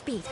speed.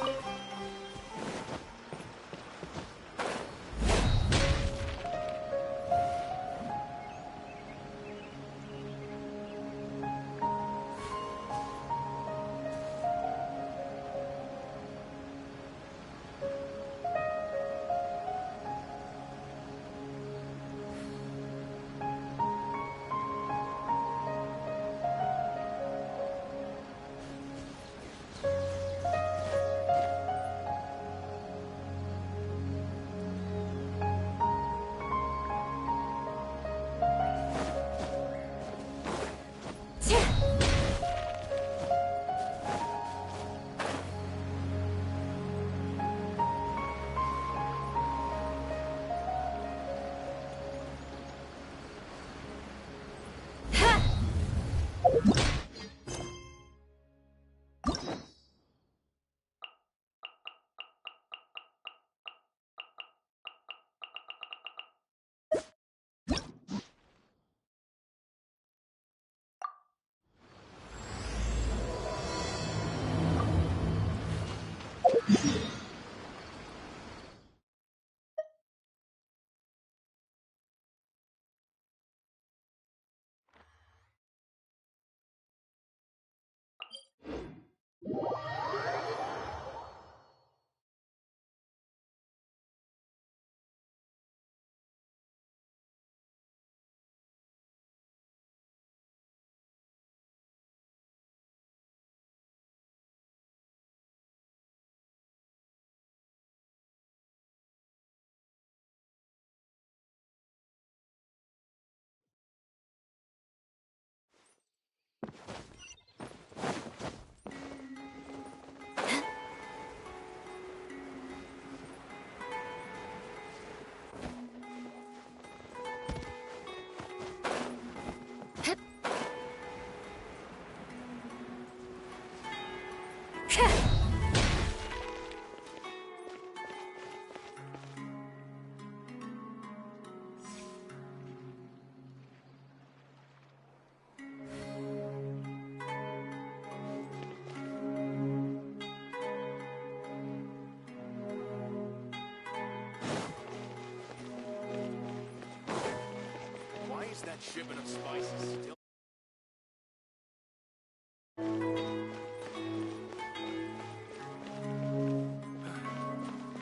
That shipment of spices still...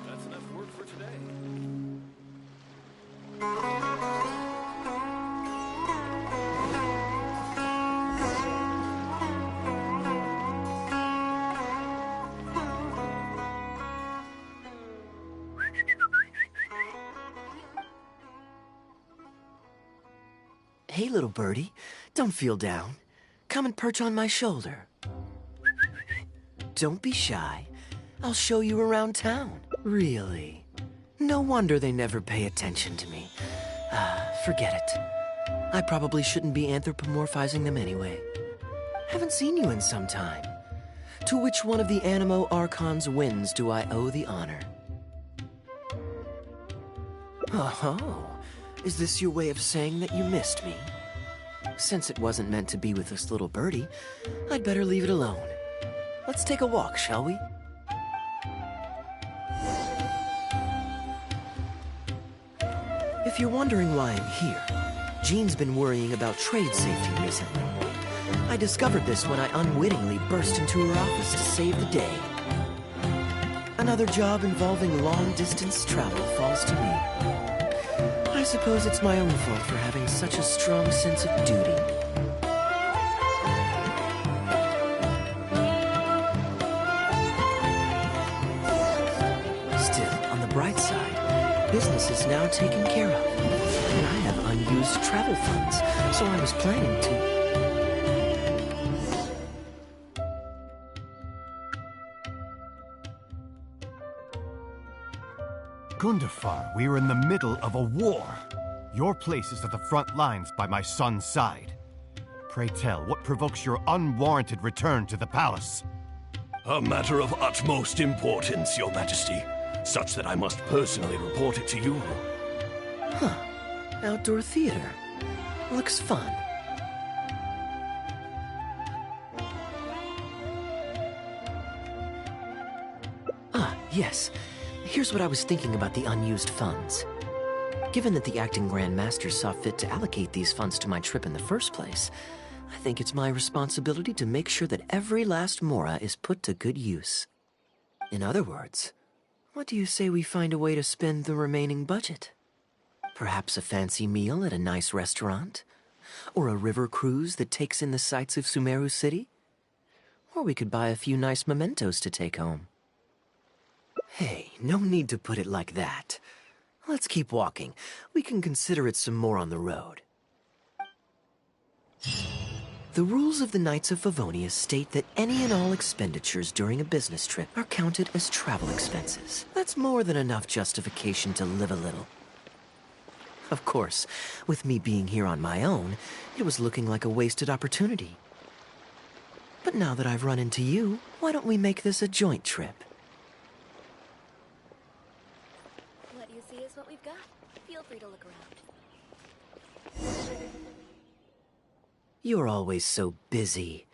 That's enough work for today. Hey, little birdie, don't feel down. Come and perch on my shoulder. Don't be shy. I'll show you around town. Really. No wonder they never pay attention to me. Forget it. I probably shouldn't be anthropomorphizing them anyway. Haven't seen you in some time. To which one of the Animo Archon's winds do I owe the honor? Oh. Is this your way of saying that you missed me? Since it wasn't meant to be with this little birdie, I'd better leave it alone. Let's take a walk, shall we? If you're wondering why I'm here, Jean's been worrying about trade safety recently. I discovered this when I unwittingly burst into her office to save the day. Another job involving long-distance travel falls to me. I suppose it's my own fault for having such a strong sense of duty. Still, on the bright side, business is now taken care of. And I have unused travel funds, so I was planning to... Gundafar, we are in the middle of a war. Your place is at the front lines by my son's side. Pray tell, what provokes your unwarranted return to the palace? A matter of utmost importance, Your Majesty, such that I must personally report it to you. Huh. Outdoor theater. Looks fun. Yes. Here's what I was thinking about the unused funds. Given that the acting Grand Master saw fit to allocate these funds to my trip in the first place, I think it's my responsibility to make sure that every last mora is put to good use. In other words, what do you say we find a way to spend the remaining budget? Perhaps a fancy meal at a nice restaurant? Or a river cruise that takes in the sights of Sumeru City? Or we could buy a few nice mementos to take home. Hey, no need to put it like that. Let's keep walking. We can consider it some more on the road. The rules of the Knights of Favonius state that any and all expenditures during a business trip are counted as travel expenses. That's more than enough justification to live a little. Of course, with me being here on my own, it was looking like a wasted opportunity. But now that I've run into you, why don't we make this a joint trip? What you see is what we've got. Feel free to look around. You're always so busy.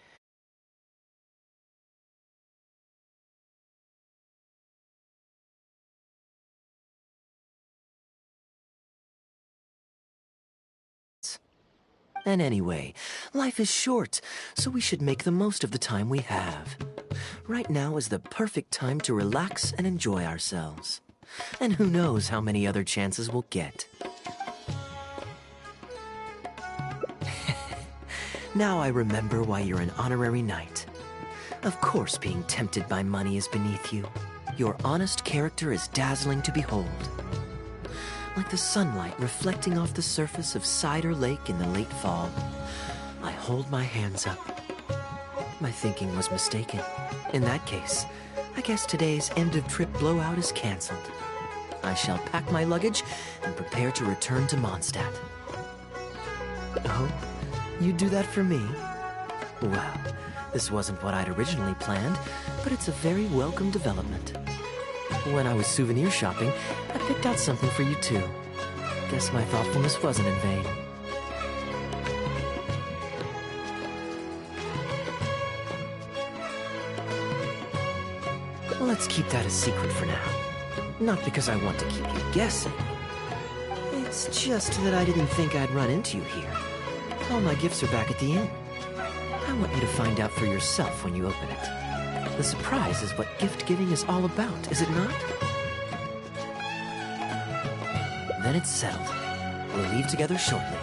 And anyway, life is short, so we should make the most of the time we have. Right now is the perfect time to relax and enjoy ourselves. And who knows how many other chances we'll get. Now I remember why you're an honorary knight. Of course being tempted by money is beneath you. Your honest character is dazzling to behold. Like the sunlight reflecting off the surface of Cider Lake in the late fall, I hold my hands up. My thinking was mistaken. In that case, I guess today's end-of-trip blowout is cancelled. I shall pack my luggage and prepare to return to Mondstadt. Oh? You'd do that for me? Well, this wasn't what I'd originally planned, but it's a very welcome development. When I was souvenir shopping, I picked out something for you too. Guess my thoughtfulness wasn't in vain. Let's keep that a secret for now. Not because I want to keep you guessing. It's just that I didn't think I'd run into you here. All my gifts are back at the inn. I want you to find out for yourself when you open it. The surprise is what gift giving is all about, is it not? Then it's settled. We'll leave together shortly.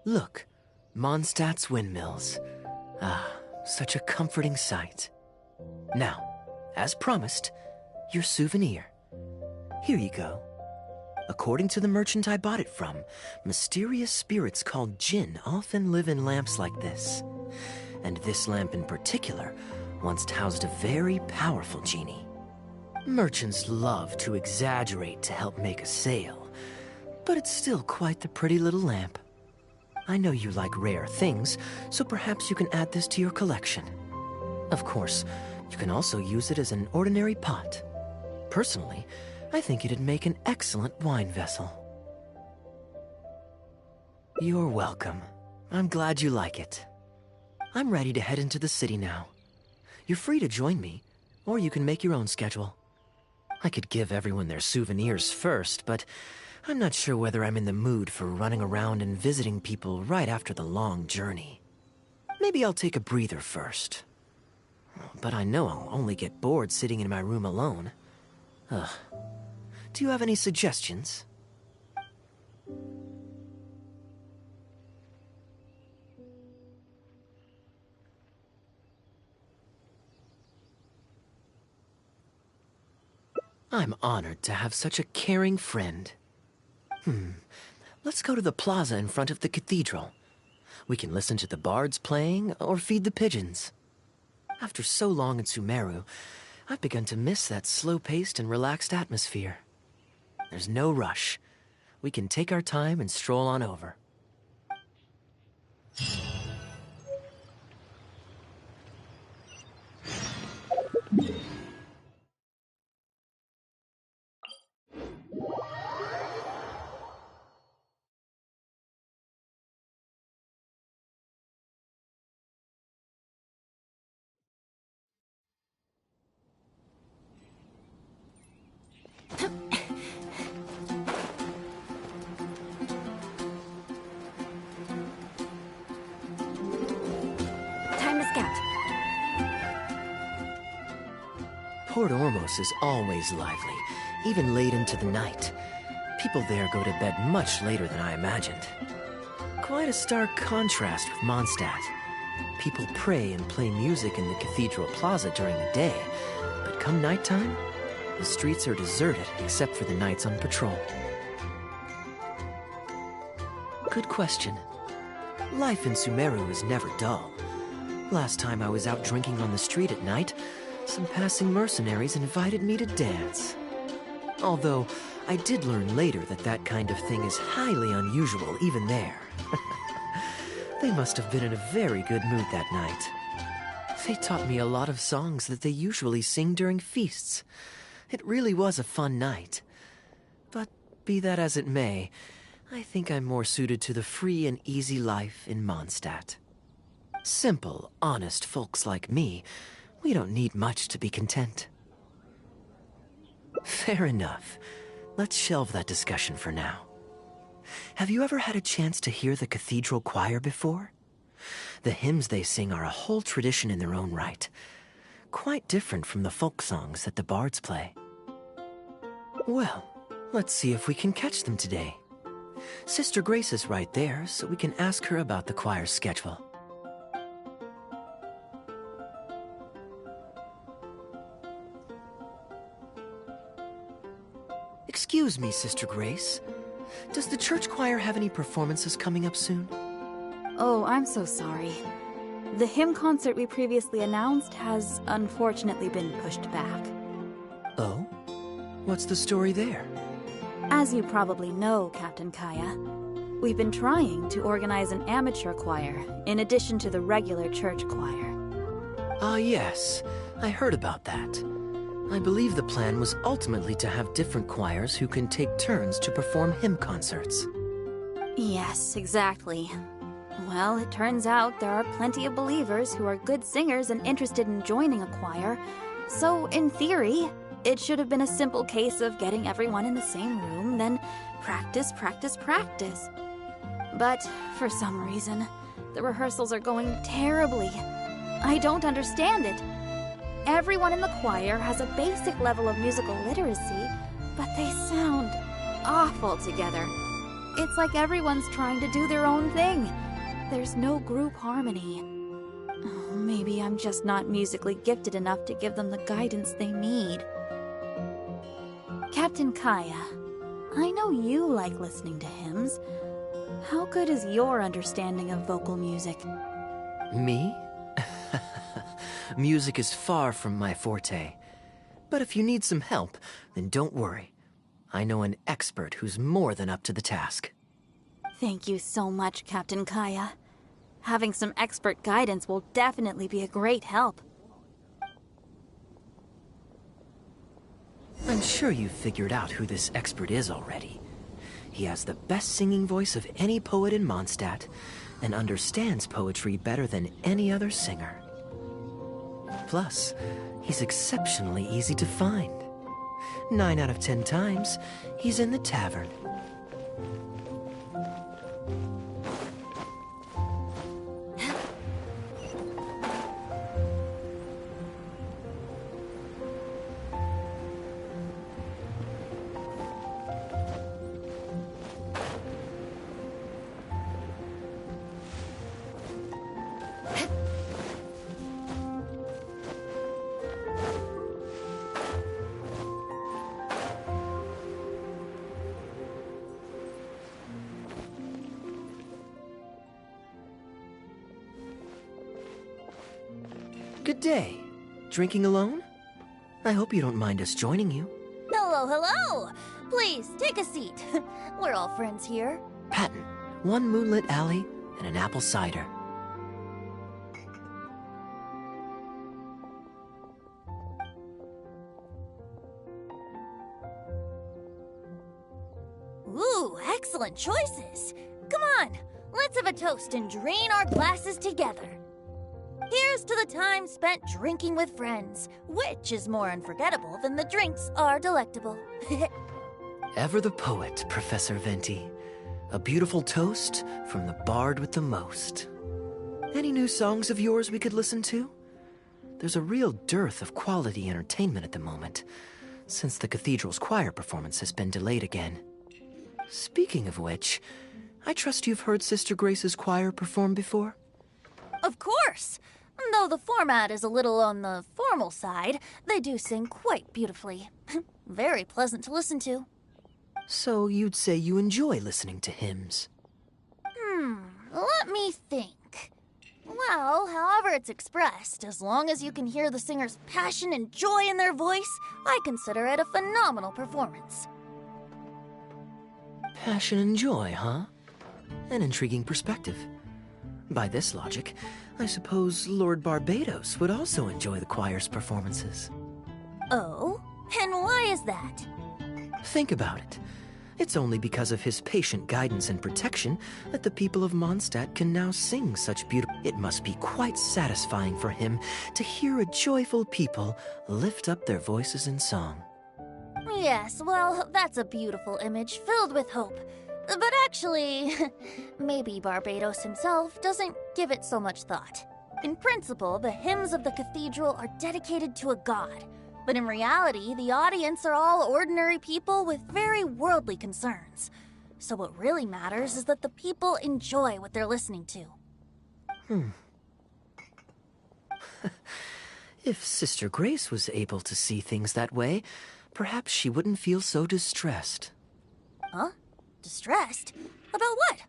Look, Mondstadt's windmills. Ah, such a comforting sight. Now, as promised, your souvenir. Here you go. According to the merchant I bought it from, mysterious spirits called Jinn often live in lamps like this. And this lamp in particular once housed a very powerful genie. Merchants love to exaggerate to help make a sale, but it's still quite the pretty little lamp. I know you like rare things, so perhaps you can add this to your collection. Of course, you can also use it as an ordinary pot. Personally, I think it'd make an excellent wine vessel. You're welcome. I'm glad you like it. I'm ready to head into the city now. You're free to join me, or you can make your own schedule. I could give everyone their souvenirs first, but I'm not sure whether I'm in the mood for running around and visiting people right after the long journey. Maybe I'll take a breather first. but I know I'll only get bored sitting in my room alone. Ugh. Do you have any suggestions? I'm honored to have such a caring friend. Let's go to the plaza in front of the cathedral. We can listen to the bards playing or feed the pigeons. After so long in Sumeru, I've begun to miss that slow-paced and relaxed atmosphere. There's no rush. We can take our time and stroll on over. Time to scout. Port Ormos is always lively, even late into the night. People there go to bed much later than I imagined. Quite a stark contrast with Mondstadt. People pray and play music in the cathedral plaza during the day, but come nighttime, the streets are deserted except for the knights on patrol. Good question. Life in Sumeru is never dull. Last time I was out drinking on the street at night, some passing mercenaries invited me to dance. Although, I did learn later that that kind of thing is highly unusual even there. They must have been in a very good mood that night. They taught me a lot of songs that they usually sing during feasts. It really was a fun night. But be that as it may, I think I'm more suited to the free and easy life in Mondstadt. Simple, honest folks like me, we don't need much to be content. Fair enough. Let's shelve that discussion for now. Have you ever had a chance to hear the cathedral choir before? The hymns they sing are a whole tradition in their own right. Quite different from the folk songs that the bards play. Well, let's see if we can catch them today. Sister Grace is right there, so we can ask her about the choir's schedule. Excuse me, Sister Grace. Does the church choir have any performances coming up soon? Oh, I'm so sorry. The hymn concert we previously announced has unfortunately been pushed back. Oh? What's the story there? As you probably know, Captain Kaya, we've been trying to organize an amateur choir in addition to the regular church choir. Ah, yes. I heard about that. I believe the plan was ultimately to have different choirs who can take turns to perform hymn concerts. Yes, exactly. Well, it turns out there are plenty of believers who are good singers and interested in joining a choir, so in theory, it should have been a simple case of getting everyone in the same room, then practice, practice, practice. But for some reason, the rehearsals are going terribly. I don't understand it. Everyone in the choir has a basic level of musical literacy, but they sound awful together. It's like everyone's trying to do their own thing. There's no group harmony. Oh, maybe I'm just not musically gifted enough to give them the guidance they need. Captain Kaya, I know you like listening to hymns. How good is your understanding of vocal music? Me? Music is far from my forte. But if you need some help, then don't worry. I know an expert who's more than up to the task. Thank you so much, Captain Kaya. Having some expert guidance will definitely be a great help. I'm sure you've figured out who this expert is already. He has the best singing voice of any poet in Mondstadt, and understands poetry better than any other singer. Plus, he's exceptionally easy to find. 9 out of 10 times, he's in the tavern. Good day. Drinking alone? I hope you don't mind us joining you. Hello, hello! Please, take a seat. We're all friends here. Patton, one moonlit alley and an apple cider. Ooh, excellent choices. Come on, let's have a toast and drain our glasses together. Here's to the time spent drinking with friends, which is more unforgettable than the drinks are delectable. Ever the poet, Professor Venti. A beautiful toast from the bard with the most. Any new songs of yours we could listen to? There's a real dearth of quality entertainment at the moment, since the cathedral's choir performance has been delayed again. Speaking of which, I trust you've heard Sister Grace's choir perform before? Of course! Though the format is a little on the formal side, they do sing quite beautifully. Very pleasant to listen to. So you'd say you enjoy listening to hymns? Let me think. Well, however it's expressed, as long as you can hear the singer's passion and joy in their voice, I consider it a phenomenal performance. Passion and joy, huh? An intriguing perspective. By this logic, I suppose Lord Barbados would also enjoy the choir's performances. Oh? And why is that? Think about it. It's only because of his patient guidance and protection that the people of Mondstadt can now sing such beautiful... It must be quite satisfying for him to hear a joyful people lift up their voices in song. Yes, well, that's a beautiful image filled with hope. But actually, maybe Barbados himself doesn't give it so much thought. In principle, the hymns of the cathedral are dedicated to a god. But in reality, the audience are all ordinary people with very worldly concerns. So what really matters is that the people enjoy what they're listening to. If Sister Grace was able to see things that way, perhaps she wouldn't feel so distressed. Huh? Distressed? About what?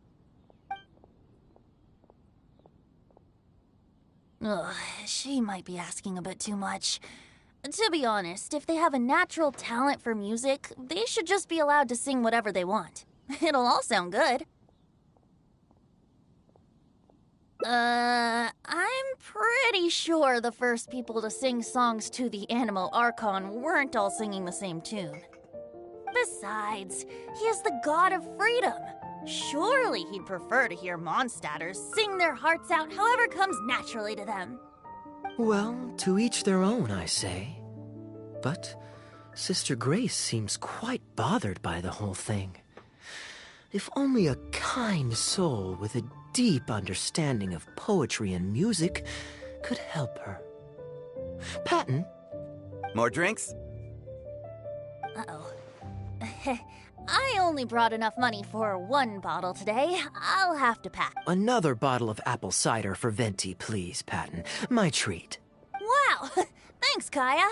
Ugh, she might be asking a bit too much. To be honest, if they have a natural talent for music, they should just be allowed to sing whatever they want. It'll all sound good. I'm pretty sure the first people to sing songs to the Animo Archon weren't all singing the same tune. Besides, he is the god of freedom. Surely he'd prefer to hear Mondstadters sing their hearts out however comes naturally to them. Well, to each their own, I say. But Sister Grace seems quite bothered by the whole thing. If only a kind soul with a deep understanding of poetry and music could help her. Patton? More drinks? Uh-oh. I only brought enough money for one bottle today. I'll have to pack. Another bottle of apple cider for Venti, please, Patton. My treat. Wow! Thanks, Kaya.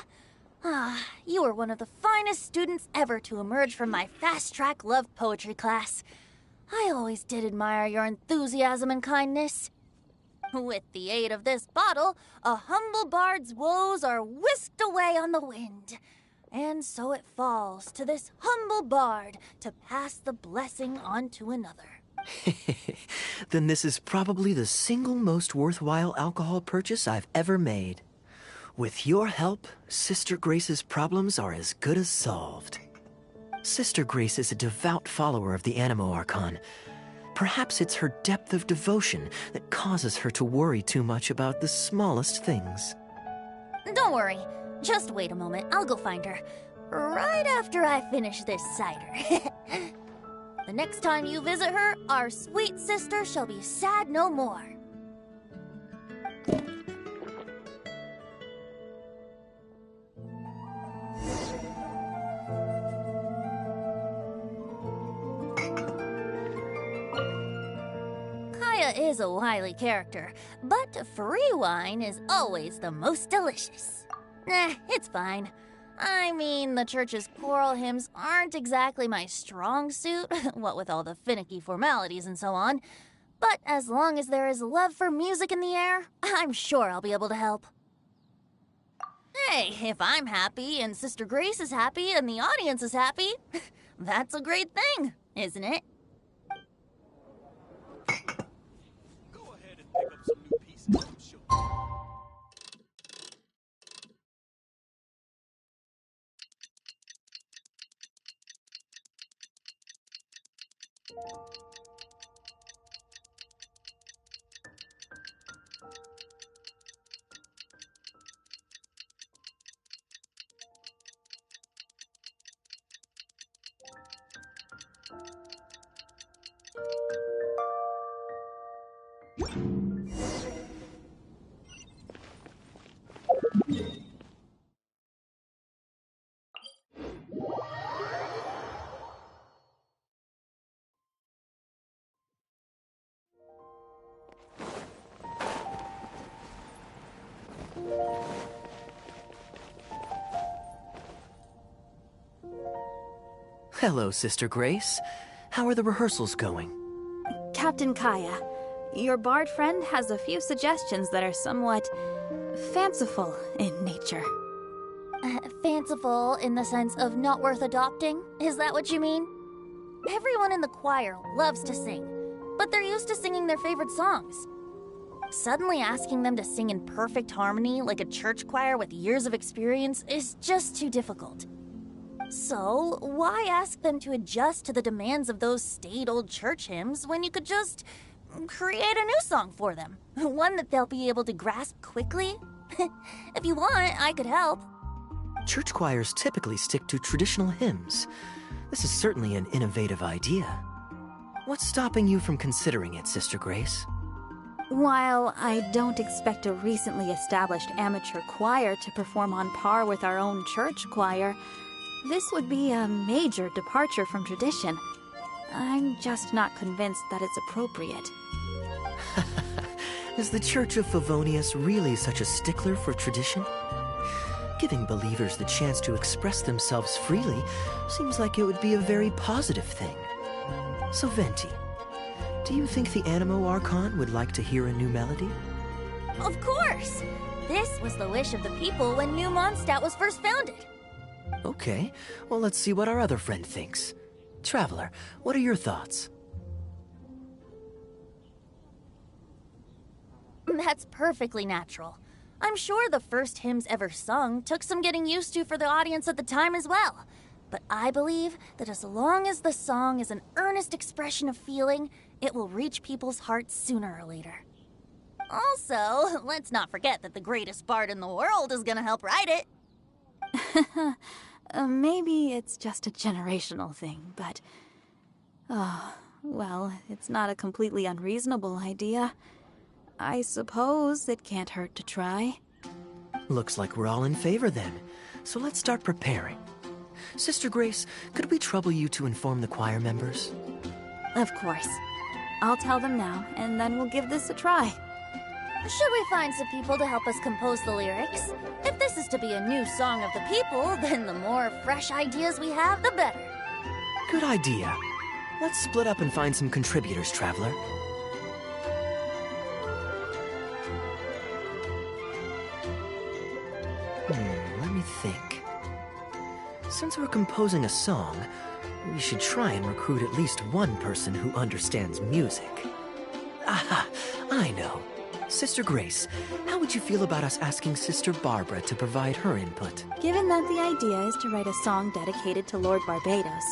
You were one of the finest students ever to emerge from my fast-track love poetry class. I always did admire your enthusiasm and kindness. With the aid of this bottle, a humble bard's woes are whisked away on the wind. And so it falls to this humble bard to pass the blessing on to another. Then this is probably the single most worthwhile alcohol purchase I've ever made. With your help, Sister Grace's problems are as good as solved. Sister Grace is a devout follower of the Animo Archon. Perhaps it's her depth of devotion that causes her to worry too much about the smallest things. Don't worry. Just wait a moment. I'll go find her. Right after I finish this cider. The next time you visit her, our sweet sister shall be sad no more. Kaya is a wily character, but free wine is always the most delicious. It's fine. I mean, the church's choral hymns aren't exactly my strong suit, what with all the finicky formalities and so on. But as long as there is love for music in the air, I'm sure I'll be able to help. Hey, if I'm happy and Sister Grace is happy and the audience is happy, that's a great thing, isn't it? Go ahead and pick up some new pieces. I'm sure. Hello, Sister Grace. How are the rehearsals going? Captain Kaya, your bard friend has a few suggestions that are somewhat fanciful in nature. Fanciful in the sense of not worth adopting? Is that what you mean? Everyone in the choir loves to sing, but they're used to singing their favorite songs. Suddenly asking them to sing in perfect harmony like a church choir with years of experience is just too difficult. So, why ask them to adjust to the demands of those staid old church hymns when you could just create a new song for them? One that they'll be able to grasp quickly? If you want, I could help. Church choirs typically stick to traditional hymns. This is certainly an innovative idea. What's stopping you from considering it, Sister Grace? While I don't expect a recently established amateur choir to perform on par with our own church choir, this would be a major departure from tradition. I'm just not convinced that it's appropriate. Is the Church of Favonius really such a stickler for tradition? Giving believers the chance to express themselves freely seems like it would be a very positive thing. So, Venti, do you think the Animo Archon would like to hear a new melody? Of course! This was the wish of the people when New Mondstadt was first founded. Okay, well, let's see what our other friend thinks. Traveler, what are your thoughts? That's perfectly natural. I'm sure the first hymns ever sung took some getting used to for the audience at the time as well. But I believe that as long as the song is an earnest expression of feeling, it will reach people's hearts sooner or later. Also, let's not forget that the greatest bard in the world is gonna help write it. Maybe it's just a generational thing, but... Oh, well, it's not a completely unreasonable idea. I suppose it can't hurt to try. Looks like we're all in favor then, so let's start preparing. Sister Grace, could we trouble you to inform the choir members? Of course. I'll tell them now, and then we'll give this a try. Should we find some people to help us compose the lyrics? If this is to be a new song of the people, then the more fresh ideas we have, the better. Good idea. Let's split up and find some contributors, Traveler. Let me think. Since we're composing a song, we should try and recruit at least one person who understands music. Aha! I know. Sister Grace, how would you feel about us asking Sister Barbara to provide her input? Given that the idea is to write a song dedicated to Lord Barbados,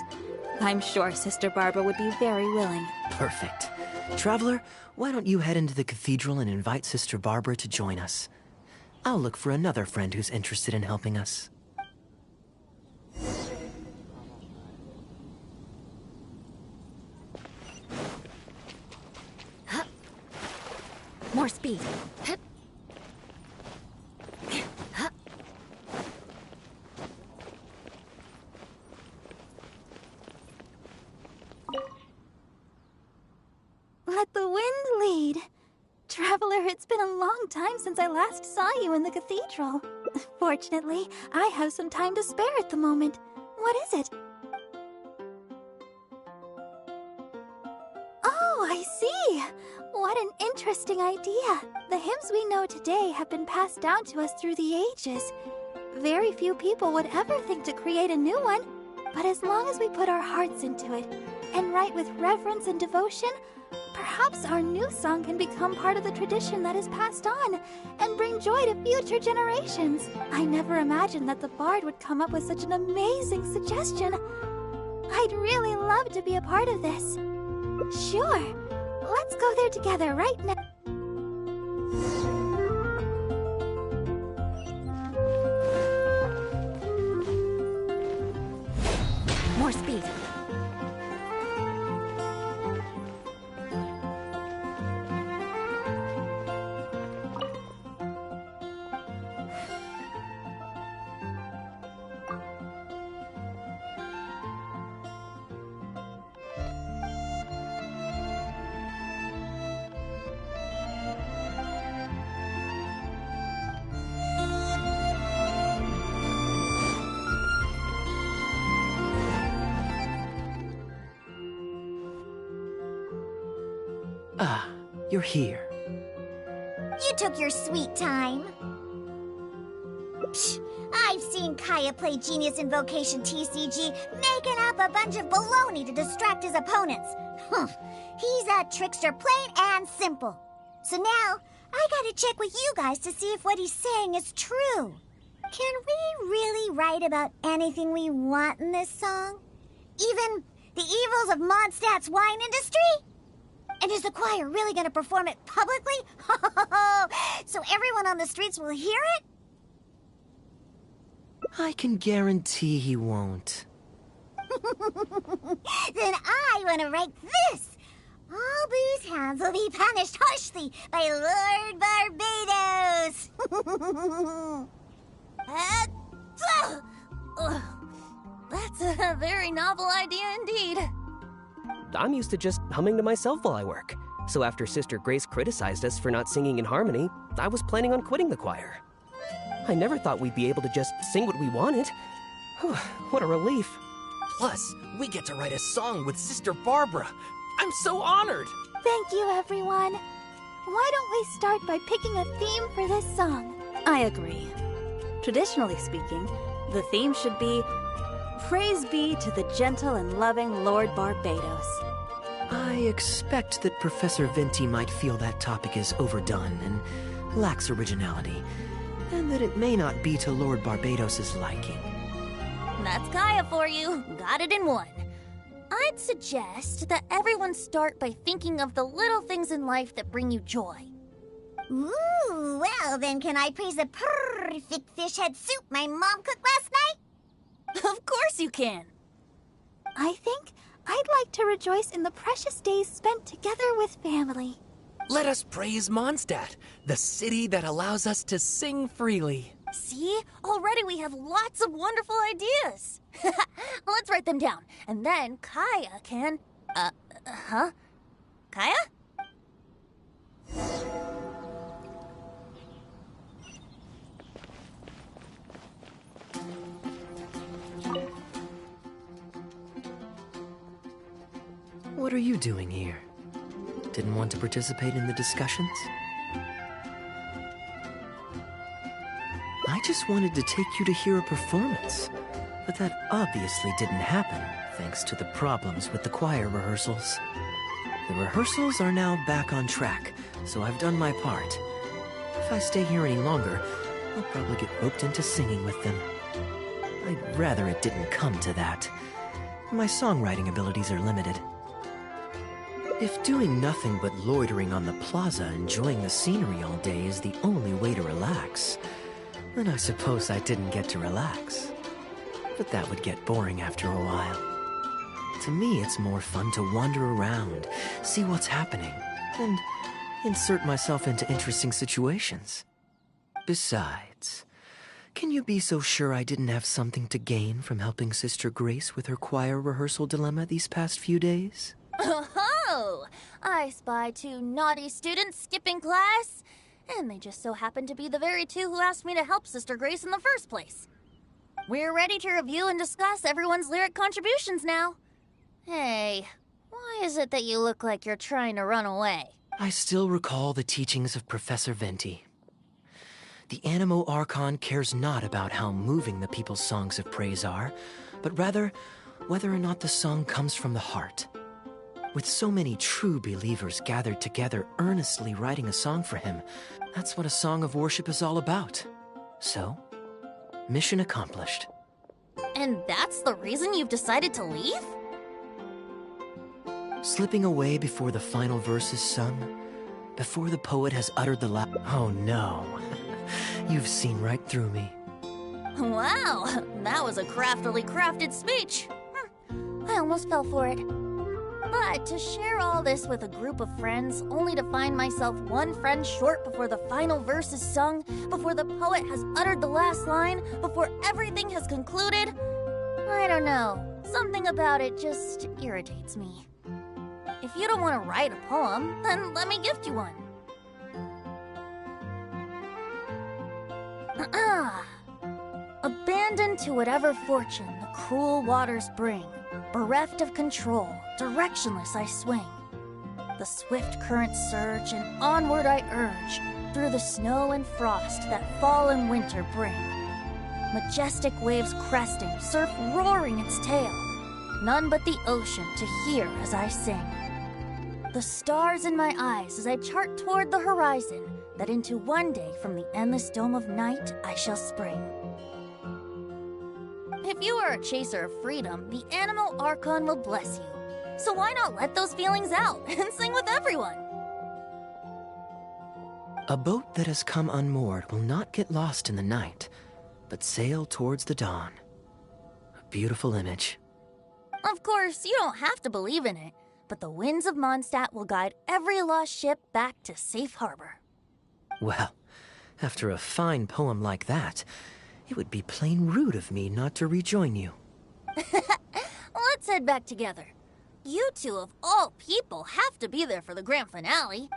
I'm sure Sister Barbara would be very willing. Perfect. Traveler, why don't you head into the cathedral and invite Sister Barbara to join us? I'll look for another friend who's interested in helping us. More speed. Let the wind lead. Traveler, it's been a long time since I last saw you in the cathedral. Fortunately, I have some time to spare at the moment. What is it? Oh, I see. What an interesting idea. The hymns we know today have been passed down to us through the ages. Very few people would ever think to create a new one. But as long as we put our hearts into it and write with reverence and devotion, perhaps our new song can become part of the tradition that is passed on and bring joy to future generations. I never imagined that the Bard would come up with such an amazing suggestion. I'd really love to be a part of this. Sure, let's go there together right now. More speed. Ah, you're here. You took your sweet time. Psh, I've seen Kaya play Genius Invocation TCG, making up a bunch of baloney to distract his opponents. He's a trickster, plain and simple. So now, I gotta check with you guys to see if what he's saying is true. Can we really write about anything we want in this song? Even the evils of Mondstadt's wine industry? And is the choir really going to perform it publicly? So everyone on the streets will hear it? I can guarantee he won't. Then I want to write this. All booze hounds will be punished harshly by Lord Barbados. That's a very novel idea indeed. I'm used to just humming to myself while I work. So after Sister Grace criticized us for not singing in harmony, I was planning on quitting the choir. I never thought we'd be able to just sing what we wanted. Whew, what a relief. Plus, we get to write a song with Sister Barbara. I'm so honored! Thank you, everyone. Why don't we start by picking a theme for this song? I agree. Traditionally speaking, the theme should be Praise be to the gentle and loving Lord Barbados. I expect that Professor Venti might feel that topic is overdone and lacks originality, and that it may not be to Lord Barbados's liking. That's Kaya for you. Got it in one. I'd suggest that everyone start by thinking of the little things in life that bring you joy. Ooh, well then can I praise the perfect fish head soup my mom cooked last night? Of course you can. I think I'd like to rejoice in the precious days spent together with family. Let us praise Mondstadt, the city that allows us to sing freely. See? Already we have lots of wonderful ideas. Let's write them down, and then Kaya can... Kaya? What are you doing here? Didn't want to participate in the discussions? I just wanted to take you to hear a performance, but that obviously didn't happen thanks to the problems with the choir rehearsals. The rehearsals are now back on track, so I've done my part. If I stay here any longer, I'll probably get roped into singing with them. I'd rather it didn't come to that. My songwriting abilities are limited. If doing nothing but loitering on the plaza enjoying the scenery all day is the only way to relax, then I suppose I didn't get to relax. But that would get boring after a while. To me, it's more fun to wander around, see what's happening, and insert myself into interesting situations. Besides, can you be so sure I didn't have something to gain from helping Sister Grace with her choir rehearsal dilemma these past few days? Oh, I spy 2 naughty students skipping class, and they just so happen to be the very 2 who asked me to help Sister Grace in the first place. We're ready to review and discuss everyone's lyric contributions now. Hey, why is it that you look like you're trying to run away? I still recall the teachings of Professor Venti. The Animo Archon cares not about how moving the people's songs of praise are, but rather whether or not the song comes from the heart. With so many true believers gathered together earnestly writing a song for him, that's what a song of worship is all about. So, mission accomplished. And that's the reason you've decided to leave? Slipping away before the final verse is sung, before the poet has uttered the last... Oh no, you've seen right through me. Wow, that was a craftily crafted speech. I almost fell for it. But to share all this with a group of friends, only to find myself one friend short before the final verse is sung, before the poet has uttered the last line, before everything has concluded, I don't know. Something about it just irritates me. If you don't want to write a poem, then let me gift you one. Abandoned to whatever fortune the cruel waters bring, bereft of control, directionless I swing. The swift currents surge, and onward I urge, through the snow and frost that fall and winter bring. Majestic waves cresting, surf roaring its tail, none but the ocean to hear as I sing. The stars in my eyes as I chart toward the horizon, that into one day from the endless dome of night I shall spring. If you are a chaser of freedom, the Animo Archon will bless you. So why not let those feelings out and sing with everyone? A boat that has come unmoored will not get lost in the night, but sail towards the dawn. A beautiful image. Of course, you don't have to believe in it, but the winds of Mondstadt will guide every lost ship back to safe harbor. Well, after a fine poem like that, it would be plain rude of me not to rejoin you. Let's head back together. You two, of all people, have to be there for the grand finale.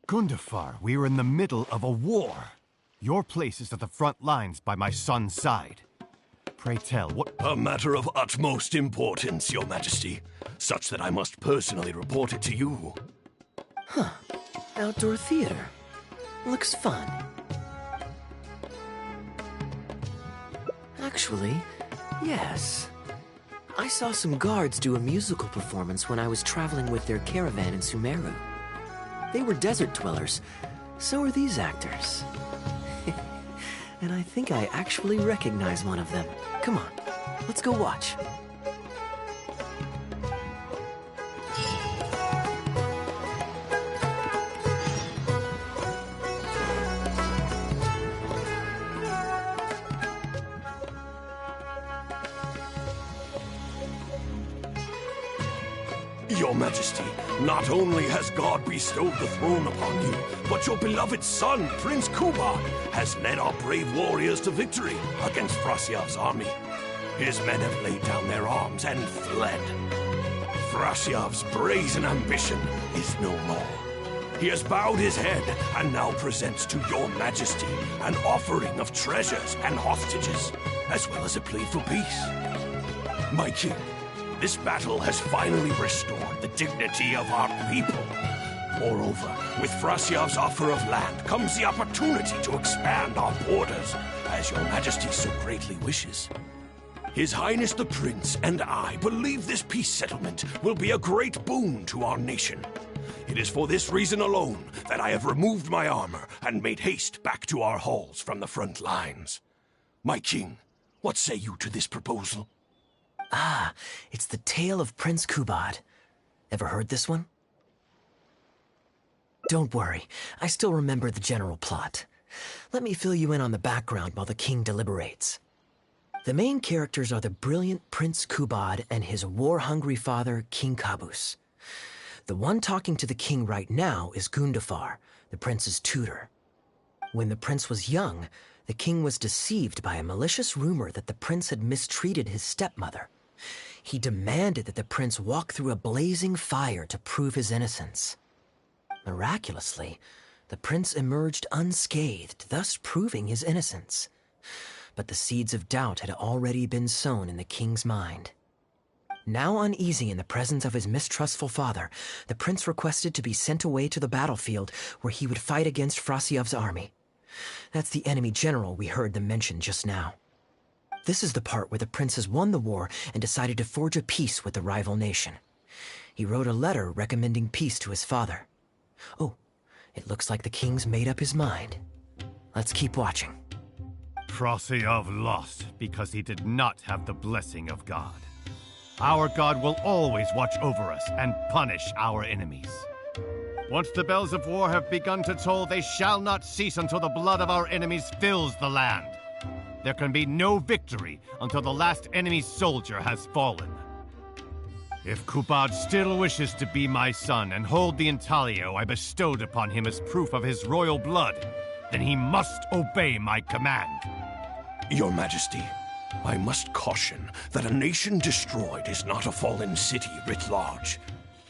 Gundafar, we are in the middle of a war. Your place is at the front lines by my son's side. Pray tell, what... A matter of utmost importance, Your Majesty, such that I must personally report it to you. Huh. Outdoor theater. Looks fun. Actually, yes. I saw some guards do a musical performance when I was traveling with their caravan in Sumeru. They were desert dwellers. So are these actors. And I think I actually recognize one of them. Come on, let's go watch. Your Majesty, not only has God bestowed the throne upon you, but your beloved son, Prince Kubad, has led our brave warriors to victory against Frasyav's army. His men have laid down their arms and fled. Frasyav's brazen ambition is no more. He has bowed his head and now presents to your Majesty an offering of treasures and hostages, as well as a plea for peace. My king, this battle has finally restored the dignity of our people. Moreover, with Frasyav's offer of land comes the opportunity to expand our borders, as your Majesty so greatly wishes. His Highness the Prince and I believe this peace settlement will be a great boon to our nation. It is for this reason alone that I have removed my armor and made haste back to our halls from the front lines. My king, what say you to this proposal? Ah, it's the tale of Prince Kubad. Ever heard this one? Don't worry, I still remember the general plot. Let me fill you in on the background while the king deliberates. The main characters are the brilliant Prince Kubad and his war-hungry father, King Kabus. The one talking to the king right now is Gundafar, the prince's tutor. When the prince was young, the king was deceived by a malicious rumor that the prince had mistreated his stepmother. He demanded that the prince walk through a blazing fire to prove his innocence. Miraculously, the prince emerged unscathed, thus proving his innocence. But the seeds of doubt had already been sown in the king's mind. Now uneasy in the presence of his mistrustful father, the prince requested to be sent away to the battlefield where he would fight against Frasyav's army. That's the enemy general we heard them mention just now. This is the part where the prince has won the war and decided to forge a peace with the rival nation. He wrote a letter recommending peace to his father. Oh, it looks like the king's made up his mind. Let's keep watching. Frasyav lost because he did not have the blessing of God. Our God will always watch over us and punish our enemies. Once the bells of war have begun to toll, they shall not cease until the blood of our enemies fills the land. There can be no victory until the last enemy soldier has fallen. If Kubad still wishes to be my son and hold the intaglio I bestowed upon him as proof of his royal blood, then he must obey my command. Your Majesty, I must caution that a nation destroyed is not a fallen city writ large.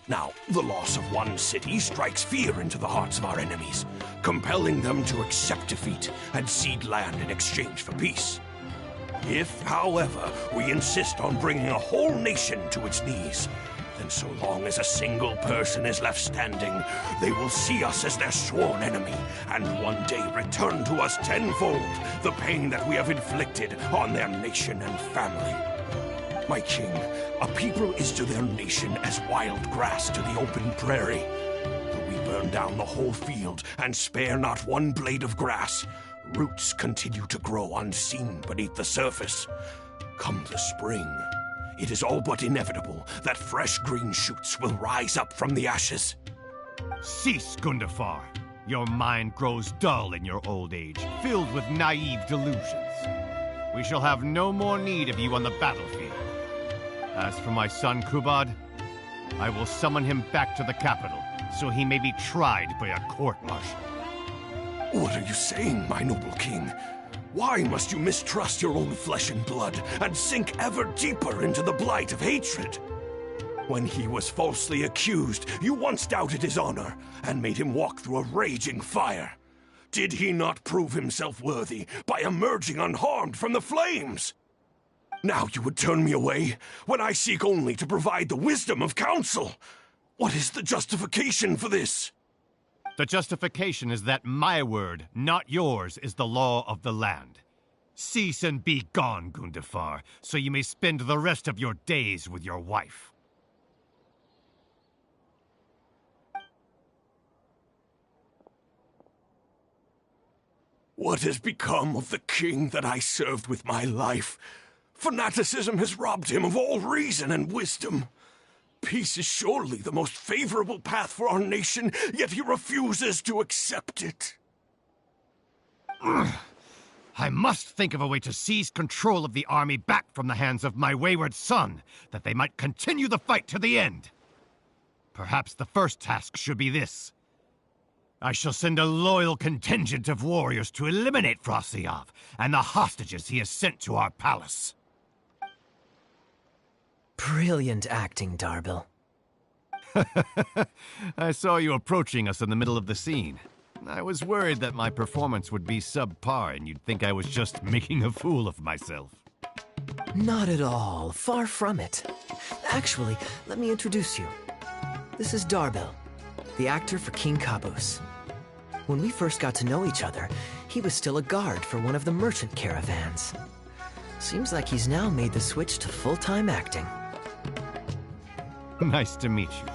Now, the loss of one city strikes fear into the hearts of our enemies, compelling them to accept defeat and cede land in exchange for peace. If, however, we insist on bringing a whole nation to its knees, then so long as a single person is left standing, they will see us as their sworn enemy, and one day return to us tenfold the pain that we have inflicted on their nation and family. My king, a people is to their nation as wild grass to the open prairie. Though we burn down the whole field and spare not one blade of grass, roots continue to grow unseen beneath the surface. Come the spring, it is all but inevitable that fresh green shoots will rise up from the ashes. Cease, Gundafar. Your mind grows dull in your old age, filled with naive delusions. We shall have no more need of you on the battlefield. As for my son Kubad, I will summon him back to the capital, so he may be tried by a court-martial. What are you saying, my noble king? Why must you mistrust your own flesh and blood and sink ever deeper into the blight of hatred? When he was falsely accused, you once doubted his honor and made him walk through a raging fire. Did he not prove himself worthy by emerging unharmed from the flames? Now you would turn me away, when I seek only to provide the wisdom of counsel. What is the justification for this? The justification is that my word, not yours, is the law of the land. Cease and be gone, Gundafar, so you may spend the rest of your days with your wife. What has become of the king that I served with my life? Fanaticism has robbed him of all reason and wisdom. Peace is surely the most favorable path for our nation, yet he refuses to accept it. I must think of a way to seize control of the army back from the hands of my wayward son, that they might continue the fight to the end. Perhaps the first task should be this. I shall send a loyal contingent of warriors to eliminate Frosyav and the hostages he has sent to our palace. Brilliant acting, Darbil. I saw you approaching us in the middle of the scene. I was worried that my performance would be subpar and you'd think I was just making a fool of myself. Not at all. Far from it. Actually, let me introduce you. This is Darbil, the actor for King Caboose. When we first got to know each other, he was still a guard for one of the merchant caravans. Seems like he's now made the switch to full-time acting. Nice to meet you.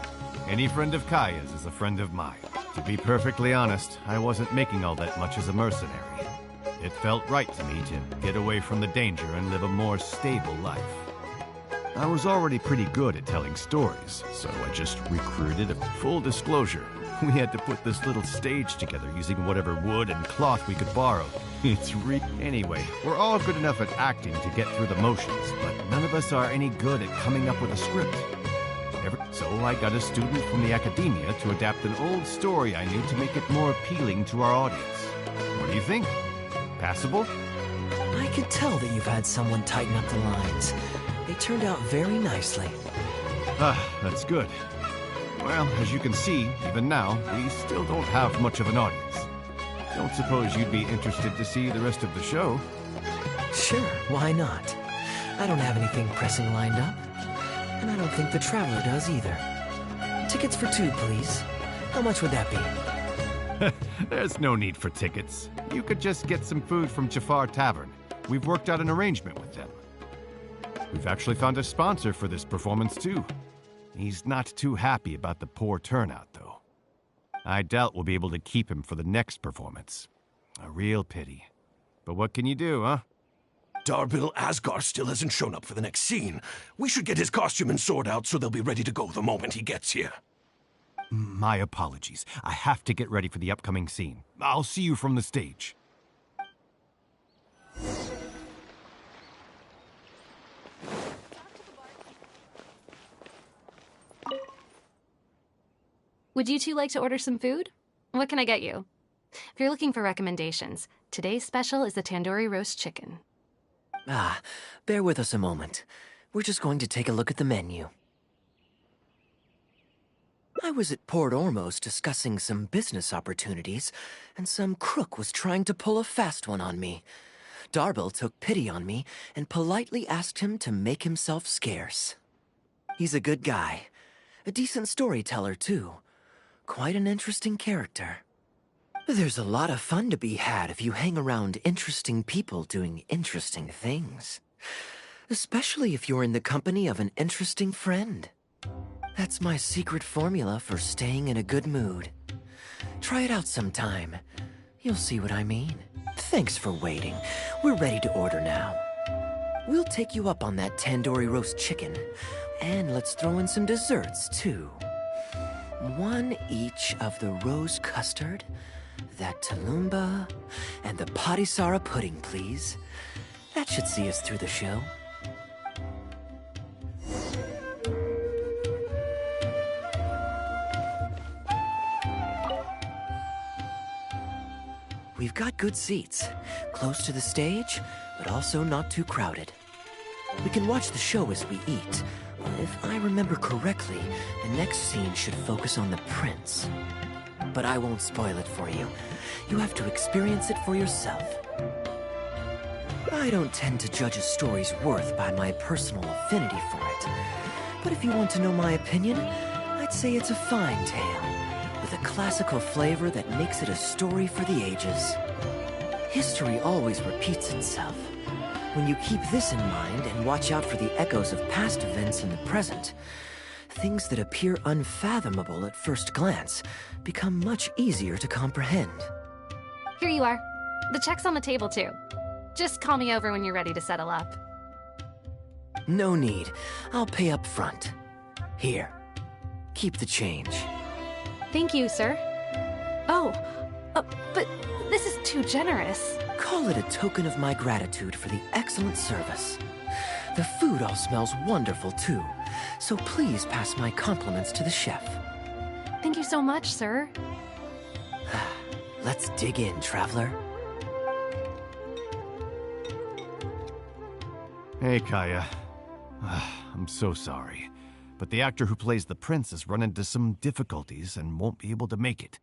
Any friend of Kaya's is a friend of mine. To be perfectly honest, I wasn't making all that much as a mercenary. It felt right to me to get away from the danger and live a more stable life. I was already pretty good at telling stories, so I just recruited a full disclosure. We had to put this little stage together using whatever wood and cloth we could borrow. Anyway, we're all good enough at acting to get through the motions, but none of us are any good at coming up with a script. So I got a student from the academia to adapt an old story I knew to make it more appealing to our audience. What do you think? Passable? I can tell that you've had someone tighten up the lines. They turned out very nicely. That's good. Well, as you can see, even now, we still don't have much of an audience. Don't suppose you'd be interested to see the rest of the show? Sure, why not? I don't have anything pressing lined up. And I don't think the Traveler does either. Tickets for 2, please. How much would that be? There's no need for tickets. You could just get some food from Jafar Tavern. We've worked out an arrangement with them. We've actually found a sponsor for this performance, too. He's not too happy about the poor turnout, though. I doubt we'll be able to keep him for the next performance. A real pity. But what can you do, huh? Darbil Asgar still hasn't shown up for the next scene. We should get his costume and sword out so they'll be ready to go the moment he gets here. My apologies. I have to get ready for the upcoming scene. I'll see you from the stage. Would you two like to order some food? What can I get you? If you're looking for recommendations, today's special is the tandoori roast chicken. Bear with us a moment. We're just going to take a look at the menu. I was at Port Ormos discussing some business opportunities, and some crook was trying to pull a fast one on me. Darbil took pity on me and politely asked him to make himself scarce. He's a good guy. A decent storyteller, too. Quite an interesting character. There's a lot of fun to be had if you hang around interesting people doing interesting things. Especially if you're in the company of an interesting friend. That's my secret formula for staying in a good mood. Try it out sometime. You'll see what I mean. Thanks for waiting. We're ready to order now. We'll take you up on that tandoori roast chicken. And let's throw in some desserts, too. 1 each of the rose custard, that talumba, and the patisara pudding, please. That should see us through the show. We've got good seats, close to the stage, but also not too crowded. We can watch the show as we eat. If I remember correctly, the next scene should focus on the prince. But I won't spoil it for you. You have to experience it for yourself. I don't tend to judge a story's worth by my personal affinity for it. But if you want to know my opinion, I'd say it's a fine tale, with a classical flavor that makes it a story for the ages. History always repeats itself. When you keep this in mind and watch out for the echoes of past events in the present, things that appear unfathomable at first glance become much easier to comprehend. Here you are. The check's on the table, too. Just call me over when you're ready to settle up. No need. I'll pay up front. Here. Keep the change. Thank you, sir. Oh, but this is too generous. Call it a token of my gratitude for the excellent service. The food all smells wonderful, too, so please pass my compliments to the chef. Thank you so much, sir. Let's dig in, traveler. Hey, Kaya. I'm so sorry, but the actor who plays the prince has run into some difficulties and won't be able to make it.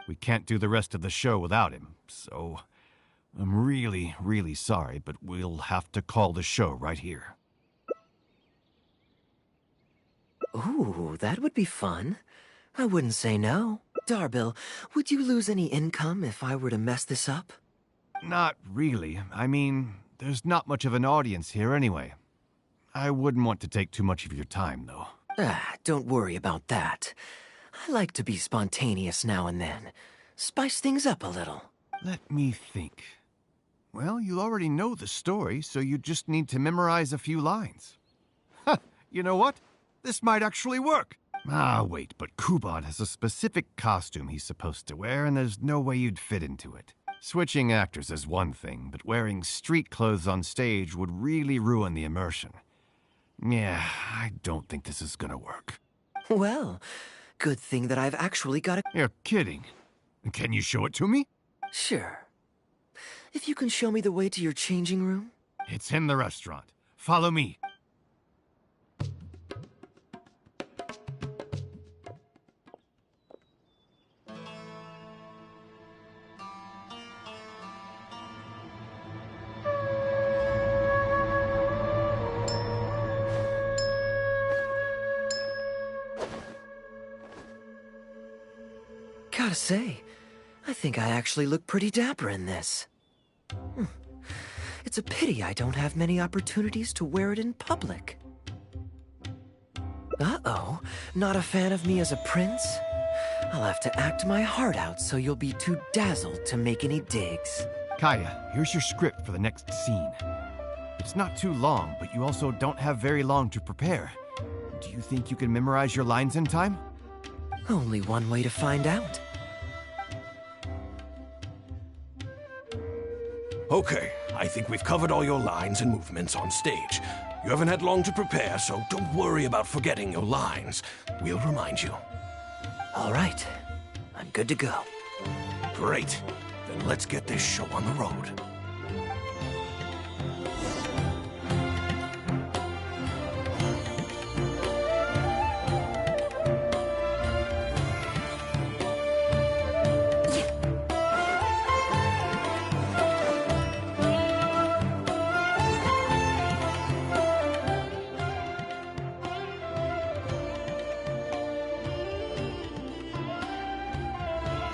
We can't do the rest of the show without him, so I'm really, really sorry, but we'll have to call the show right here. Ooh, that would be fun. I wouldn't say no. Darbil, would you lose any income if I were to mess this up? Not really. I mean, there's not much of an audience here anyway. I wouldn't want to take too much of your time, though. Don't worry about that. I like to be spontaneous now and then. Spice things up a little. Let me think. Well, you already know the story, so you just need to memorize a few lines. Ha! You know what? This might actually work. Wait, but Kubot has a specific costume he's supposed to wear, and there's no way you'd fit into it. Switching actors is one thing, but wearing street clothes on stage would really ruin the immersion. Yeah, I don't think this is gonna work. Well, good thing that I've actually got a... You're kidding. Can you show it to me? Sure. If you can show me the way to your changing room? It's in the restaurant. Follow me. Gotta say, I think I actually look pretty dapper in this. It's a pity I don't have many opportunities to wear it in public. Uh-oh, not a fan of me as a prince? I'll have to act my heart out so you'll be too dazzled to make any digs. Kaya, here's your script for the next scene. It's not too long, but you also don't have very long to prepare. Do you think you can memorize your lines in time? Only one way to find out. Okay, I think we've covered all your lines and movements on stage. You haven't had long to prepare, so don't worry about forgetting your lines. We'll remind you. All right, I'm good to go. Great. Then let's get this show on the road.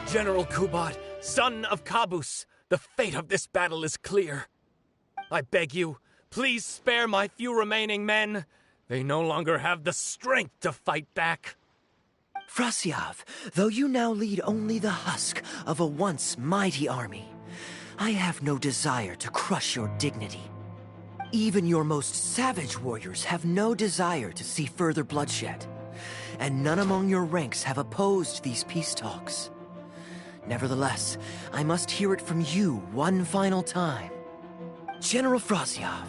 General Kubot, son of Kabus, the fate of this battle is clear. I beg you, please spare my few remaining men. They no longer have the strength to fight back. Frasyav, though you now lead only the husk of a once mighty army, I have no desire to crush your dignity. Even your most savage warriors have no desire to see further bloodshed, and none among your ranks have opposed these peace talks. Nevertheless, I must hear it from you one final time. General Frasyav,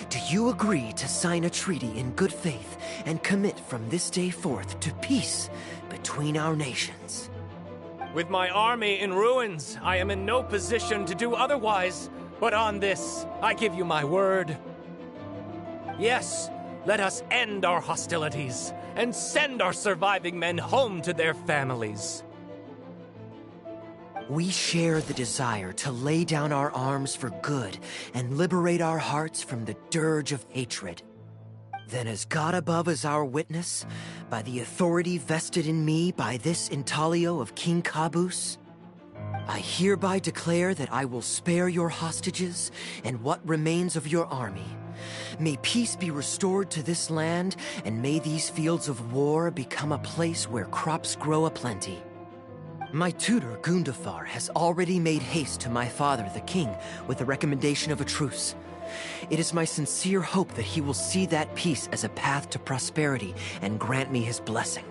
do you agree to sign a treaty in good faith and commit from this day forth to peace between our nations? With my army in ruins, I am in no position to do otherwise, but on this, I give you my word. Yes, let us end our hostilities and send our surviving men home to their families. We share the desire to lay down our arms for good and liberate our hearts from the dirge of hatred. Then as God above is our witness, by the authority vested in me by this intaglio of King Caboose, I hereby declare that I will spare your hostages and what remains of your army. May peace be restored to this land, and may these fields of war become a place where crops grow aplenty. My tutor, Gundafar, has already made haste to my father, the king, with the recommendation of a truce. It is my sincere hope that he will see that peace as a path to prosperity and grant me his blessing.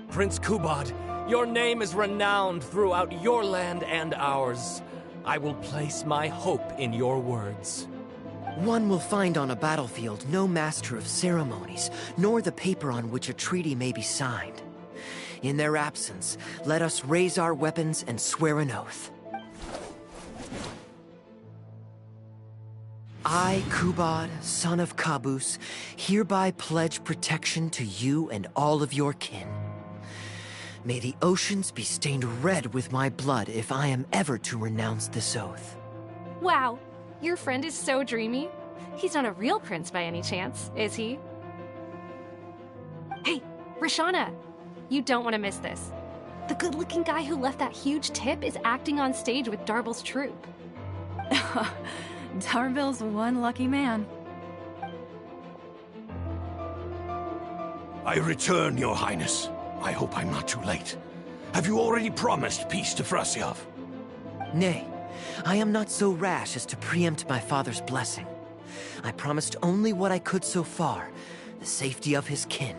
Prince Kubad, your name is renowned throughout your land and ours. I will place my hope in your words. One will find on a battlefield no master of ceremonies, nor the paper on which a treaty may be signed. In their absence, let us raise our weapons and swear an oath. I, Kubad, son of Caboose, hereby pledge protection to you and all of your kin. May the oceans be stained red with my blood if I am ever to renounce this oath. Wow, your friend is so dreamy. He's not a real prince by any chance, is he? Hey, Rashana, you don't want to miss this. The good-looking guy who left that huge tip is acting on stage with Darbel's troupe. Darbel's one lucky man. I return, Your Highness. I hope I'm not too late. Have you already promised peace to Frasyov? Nay, I am not so rash as to preempt my father's blessing. I promised only what I could so far, the safety of his kin.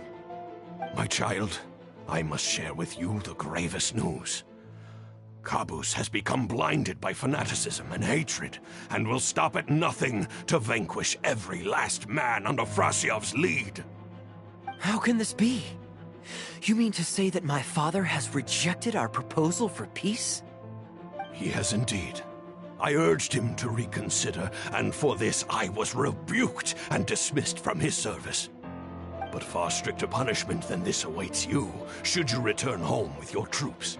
My child, I must share with you the gravest news. Caboose has become blinded by fanaticism and hatred, and will stop at nothing to vanquish every last man under Frasyov's lead. How can this be? You mean to say that my father has rejected our proposal for peace? He has indeed. I urged him to reconsider, and for this I was rebuked and dismissed from his service. But far stricter punishment than this awaits you, should you return home with your troops.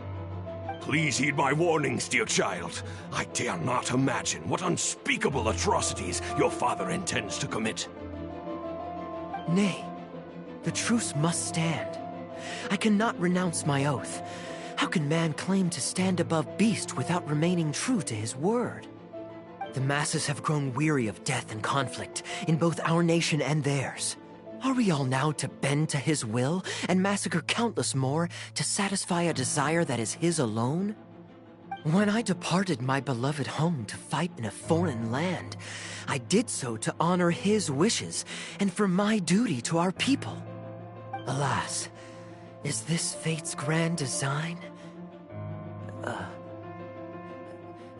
Please heed my warnings, dear child. I dare not imagine what unspeakable atrocities your father intends to commit. Nay, the truce must stand. I cannot renounce my oath. How can man claim to stand above beast without remaining true to his word? The masses have grown weary of death and conflict in both our nation and theirs. Are we all now to bend to his will and massacre countless more to satisfy a desire that is his alone? When I departed my beloved home to fight in a foreign land, I did so to honor his wishes and for my duty to our people. Alas, is this fate's grand design?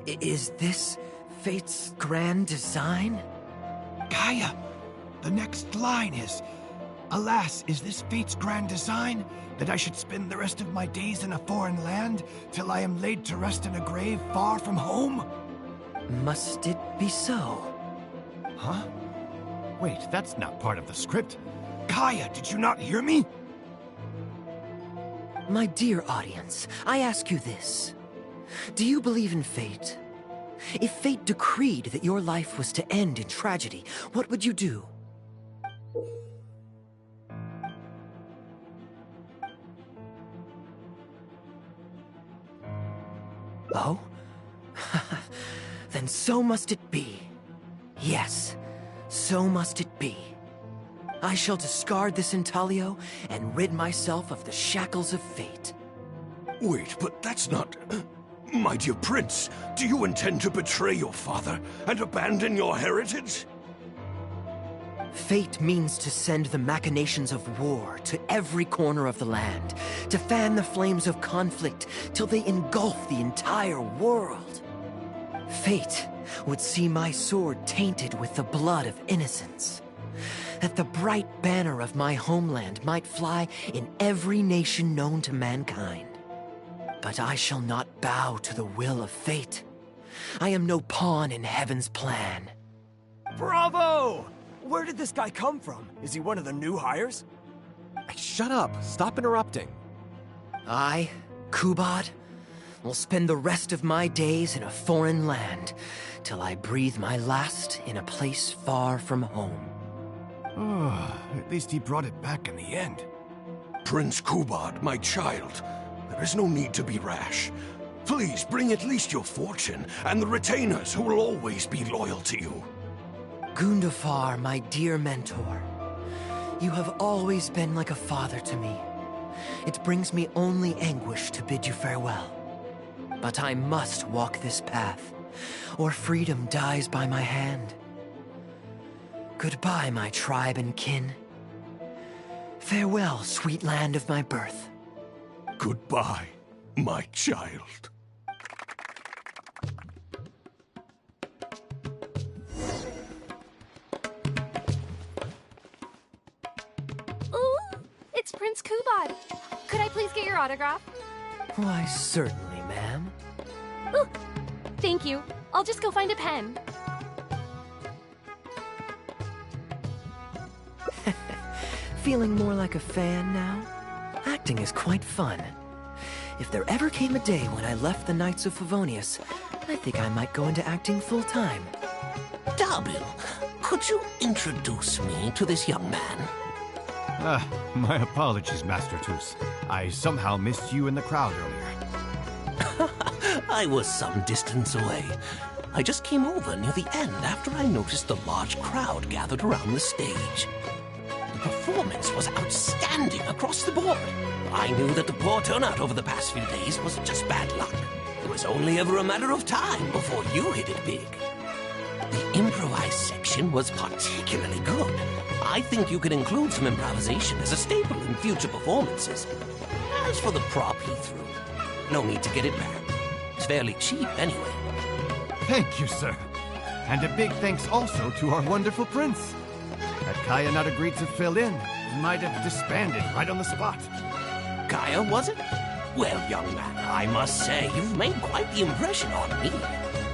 Is this fate's grand design? Kaya, the next line is, alas, is this fate's grand design, that I should spend the rest of my days in a foreign land, till I am laid to rest in a grave far from home? Must it be so? Huh? Wait, that's not part of the script. Kaya, did you not hear me? My dear audience, I ask you this. Do you believe in fate? If fate decreed that your life was to end in tragedy, what would you do? Oh? Then so must it be. Yes, so must it be. I shall discard this intaglio and rid myself of the shackles of fate. Wait, but that's not... My dear prince, do you intend to betray your father and abandon your heritage? Fate means to send the machinations of war to every corner of the land, to fan the flames of conflict till they engulf the entire world. Fate would see my sword tainted with the blood of innocents, that the bright banner of my homeland might fly in every nation known to mankind. But I shall not bow to the will of fate. I am no pawn in heaven's plan. Bravo! Where did this guy come from? Is he one of the new hires? Shut up. Stop interrupting. I, Kubad, will spend the rest of my days in a foreign land, till I breathe my last in a place far from home. Oh, at least he brought it back in the end. Prince Kubad, my child, there is no need to be rash. Please bring at least your fortune and the retainers who will always be loyal to you. Gundafar, my dear mentor, you have always been like a father to me. It brings me only anguish to bid you farewell. But I must walk this path, or freedom dies by my hand. Goodbye, my tribe and kin. Farewell, sweet land of my birth. Goodbye, my child. Ooh, it's Prince Kubad. Could I please get your autograph? Why, certainly, ma'am. Ooh, thank you. I'll just go find a pen. Feeling more like a fan now? Acting is quite fun. If there ever came a day when I left the Knights of Favonius, I think I might go into acting full-time. Darbil, could you introduce me to this young man? My apologies, Master Toos. I somehow missed you in the crowd earlier. I was some distance away. I just came over near the end after I noticed the large crowd gathered around the stage. The performance was outstanding across the board. I knew that the poor turnout over the past few days was just bad luck. It was only ever a matter of time before you hit it big. The improvised section was particularly good. I think you could include some improvisation as a staple in future performances. As for the prop he threw, no need to get it back. It's fairly cheap anyway. Thank you, sir. And a big thanks also to our wonderful prince. Had Kaya not agreed to fill in, he might have disbanded right on the spot. Kaya, was it? Well, young man, I must say you've made quite the impression on me.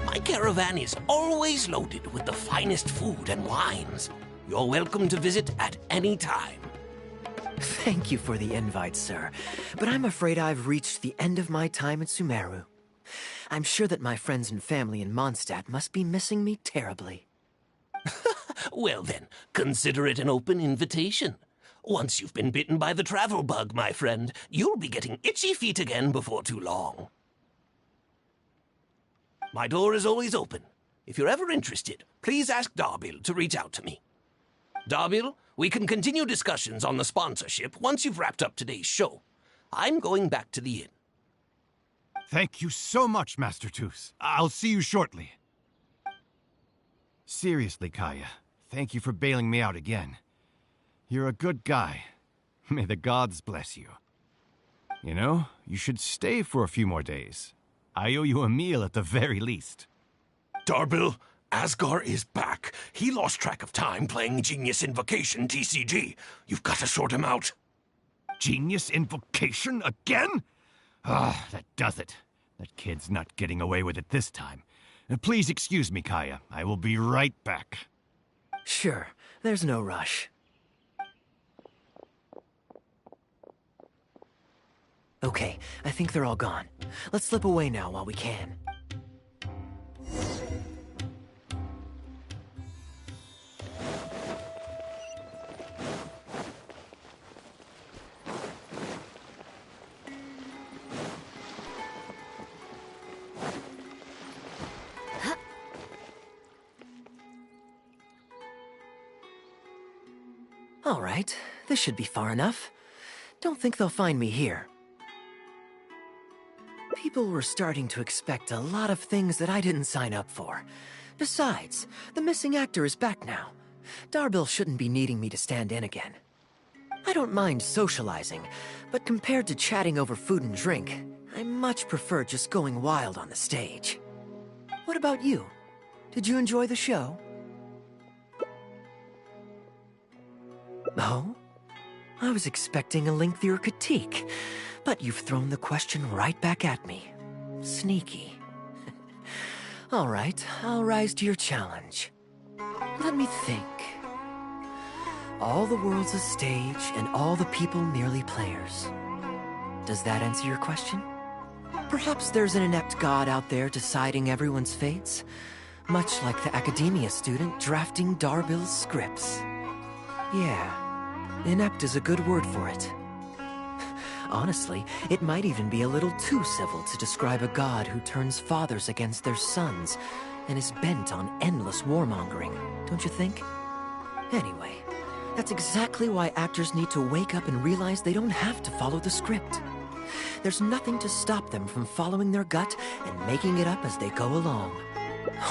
My caravan is always loaded with the finest food and wines. You're welcome to visit at any time. Thank you for the invite, sir, but I'm afraid I've reached the end of my time at Sumeru. I'm sure that my friends and family in Mondstadt must be missing me terribly. Well then, consider it an open invitation. Once you've been bitten by the travel bug, my friend, you'll be getting itchy feet again before too long. My door is always open. If you're ever interested, please ask Darbil to reach out to me. Darbil, we can continue discussions on the sponsorship once you've wrapped up today's show. I'm going back to the inn. Thank you so much, Master Toos. I'll see you shortly. Seriously, Kaya, thank you for bailing me out again. You're a good guy. May the gods bless you. You know, you should stay for a few more days. I owe you a meal at the very least. Darbil, Asgar is back. He lost track of time playing Genius Invocation TCG. You've got to sort him out. Genius Invocation again? Ah, that does it. That kid's not getting away with it this time. Please excuse me, Kaya. I will be right back. Sure, there's no rush. Okay, I think they're all gone. Let's slip away now while we can. All right, this should be far enough. Don't think they'll find me here. People were starting to expect a lot of things that I didn't sign up for. Besides, the missing actor is back now. Darbil shouldn't be needing me to stand in again. I don't mind socializing, but compared to chatting over food and drink, I much prefer just going wild on the stage. What about you? Did you enjoy the show? Oh? I was expecting a lengthier critique, but you've thrown the question right back at me. Sneaky. All right, I'll rise to your challenge. Let me think. All the world's a stage, and all the people merely players. Does that answer your question? Perhaps there's an inept god out there deciding everyone's fates, much like the academia student drafting Darbill's scripts. Yeah, inept is a good word for it. Honestly, it might even be a little too civil to describe a god who turns fathers against their sons and is bent on endless warmongering, don't you think? Anyway, that's exactly why actors need to wake up and realize they don't have to follow the script. There's nothing to stop them from following their gut and making it up as they go along.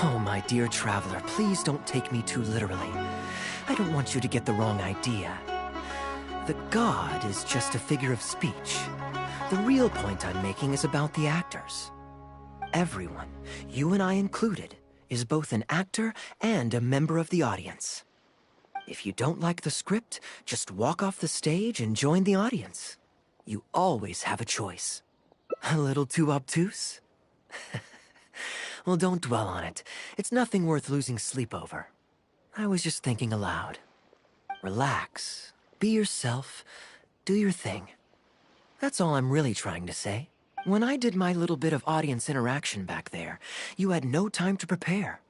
Oh, my dear traveler, please don't take me too literally. I don't want you to get the wrong idea. The god is just a figure of speech. The real point I'm making is about the actors. Everyone, you and I included, is both an actor and a member of the audience. If you don't like the script, just walk off the stage and join the audience. You always have a choice. A little too obtuse? Well, don't dwell on it. It's nothing worth losing sleep over. I was just thinking aloud. Relax. Be yourself. Do your thing. That's all I'm really trying to say. When I did my little bit of audience interaction back there, you had no time to prepare.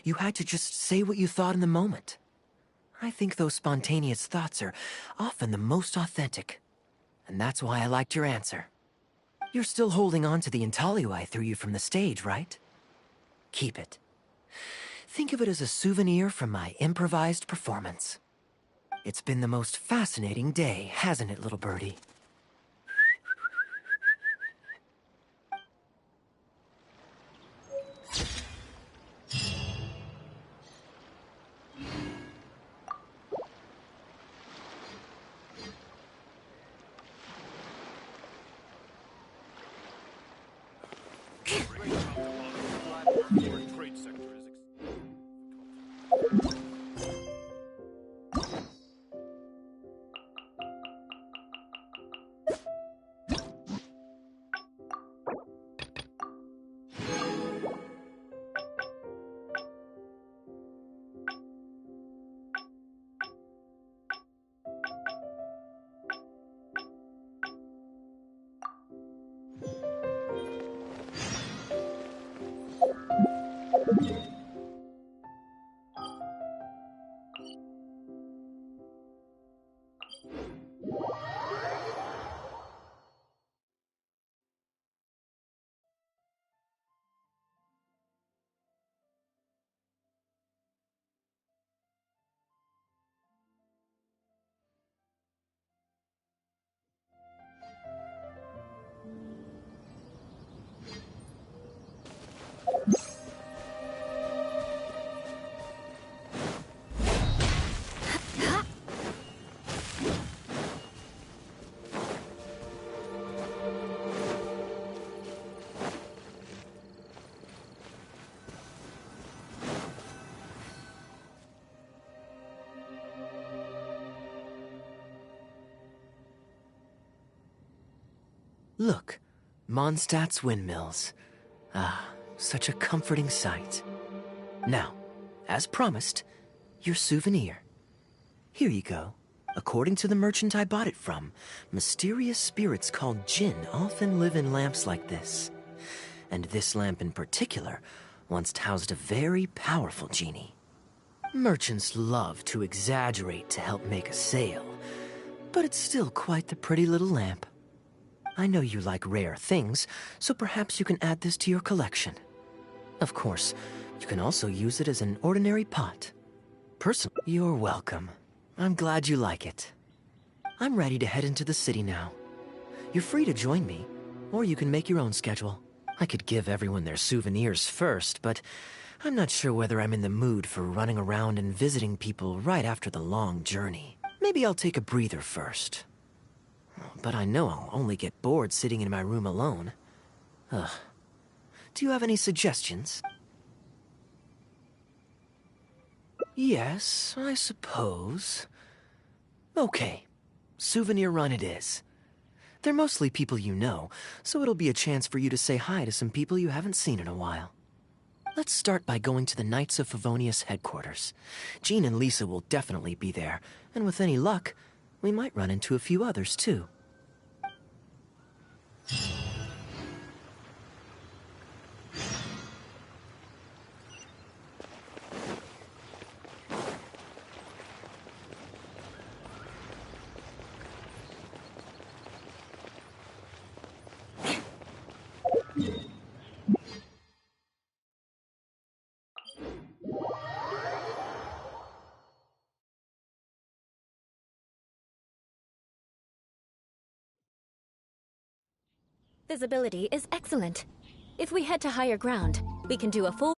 You had to just say what you thought in the moment. I think those spontaneous thoughts are often the most authentic. And that's why I liked your answer. You're still holding on to the intaglio I threw you from the stage, right? Keep it. Think of it as a souvenir from my improvised performance. It's been the most fascinating day, hasn't it, little birdie? Look, Mondstadt's windmills. Ah, such a comforting sight. Now, as promised, your souvenir. Here you go. According to the merchant I bought it from, mysterious spirits called Jinn often live in lamps like this. And this lamp in particular once housed a very powerful genie. Merchants love to exaggerate to help make a sale, but it's still quite the pretty little lamp. I know you like rare things, so perhaps you can add this to your collection. Of course, you can also use it as an ordinary pot. Personally, you're welcome. I'm glad you like it. I'm ready to head into the city now. You're free to join me, or you can make your own schedule. I could give everyone their souvenirs first, but I'm not sure whether I'm in the mood for running around and visiting people right after the long journey. Maybe I'll take a breather first. But I know I'll only get bored sitting in my room alone. Ugh. Do you have any suggestions? Yes, I suppose. Okay, souvenir run it is. They're mostly people you know, so it'll be a chance for you to say hi to some people you haven't seen in a while. Let's start by going to the Knights of Favonius headquarters. Jean and Lisa will definitely be there, and with any luck, we might run into a few others too. Visibility is excellent. If we head to higher ground, we can do a full...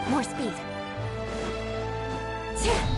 More speed. Yeah!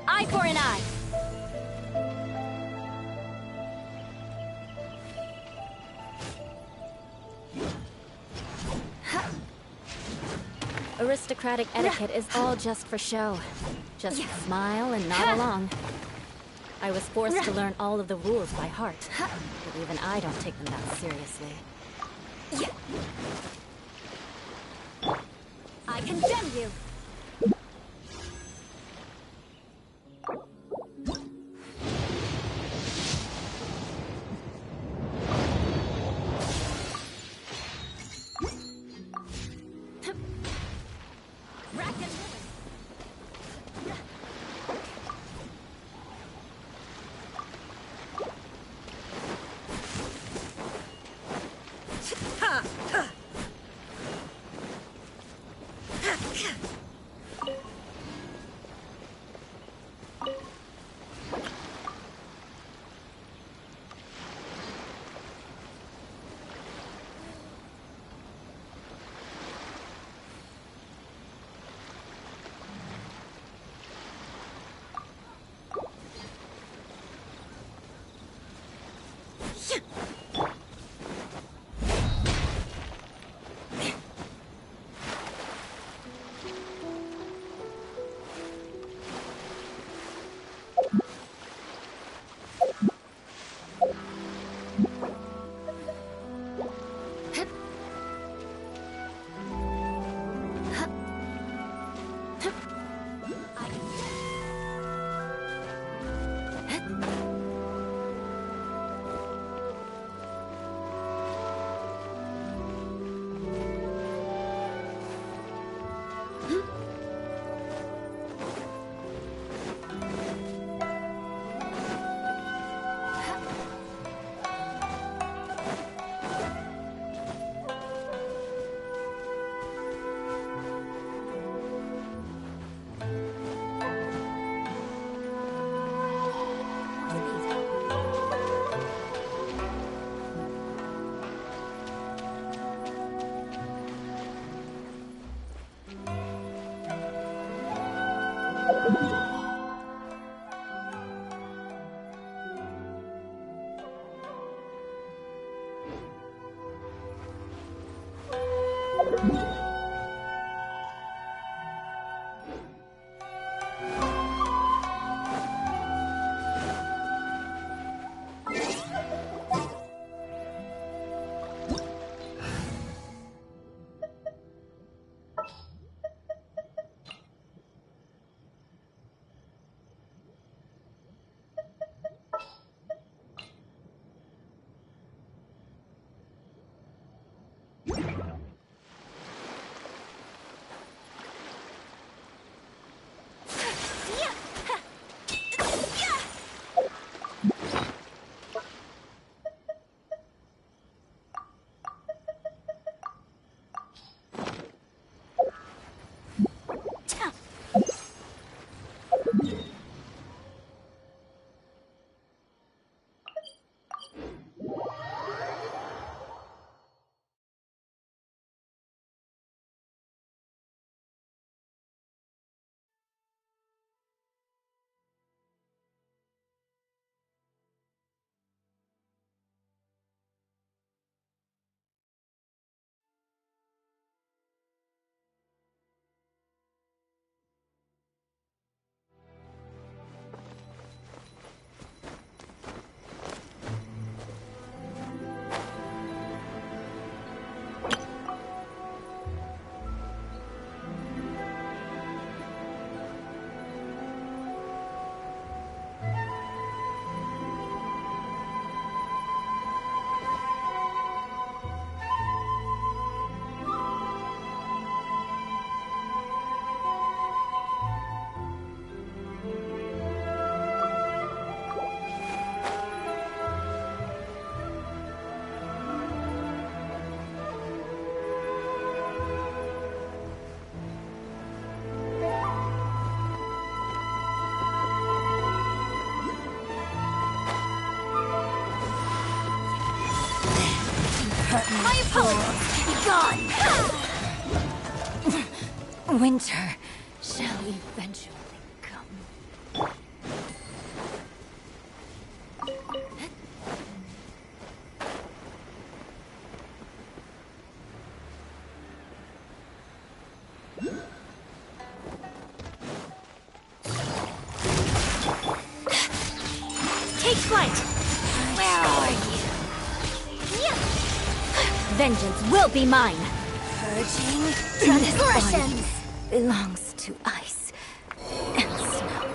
Eye for an eye. Aristocratic etiquette is all just for show. Just smile and nod along. I was forced to learn all of the rules by heart, but even I don't take them that seriously. I condemn you! apologies! Be gone! Winter shall eventually come. Take flight! Where are you? Vengeance will be mine! Purging transgressions belongs to ice and snow.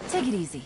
Take it easy.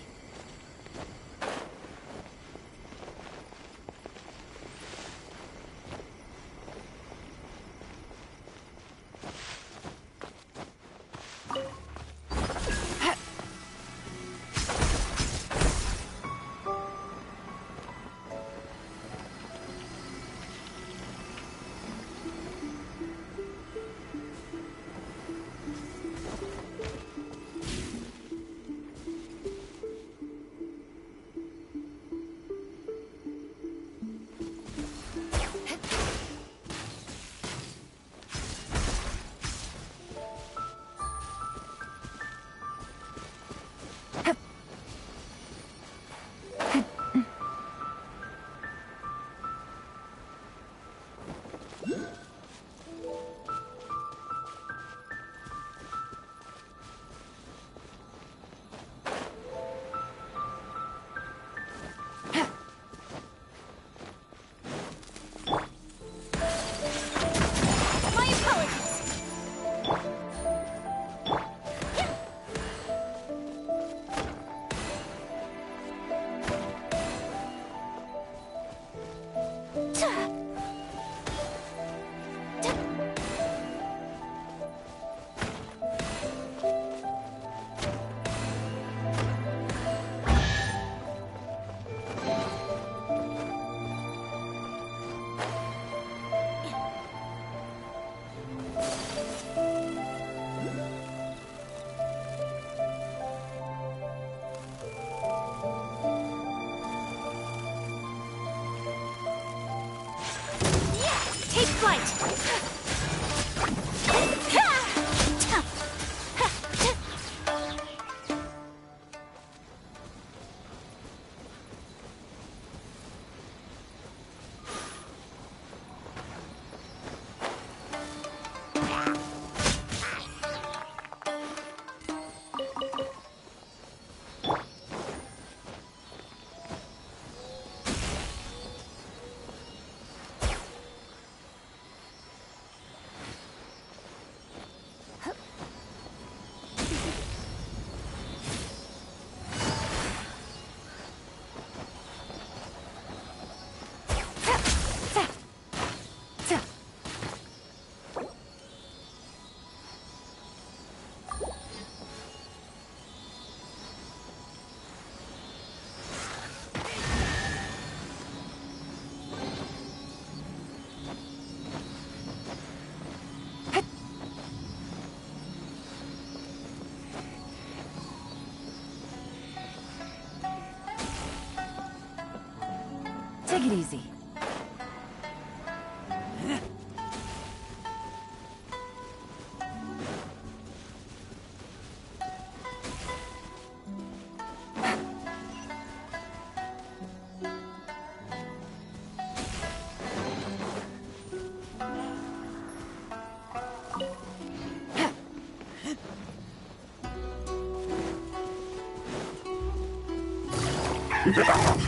Take it easy.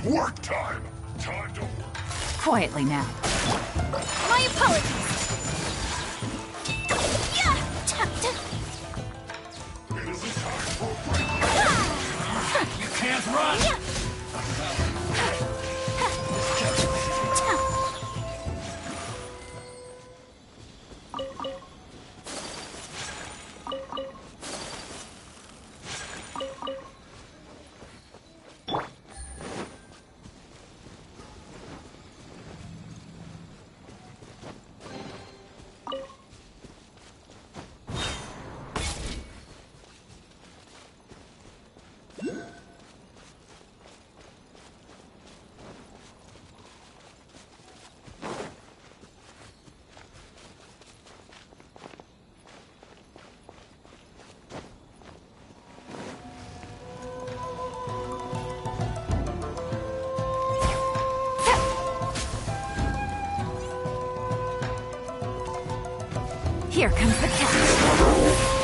Work time! Time to work. Quietly now. My apologies! It isn't time for a break. You can't run! Here comes the catch.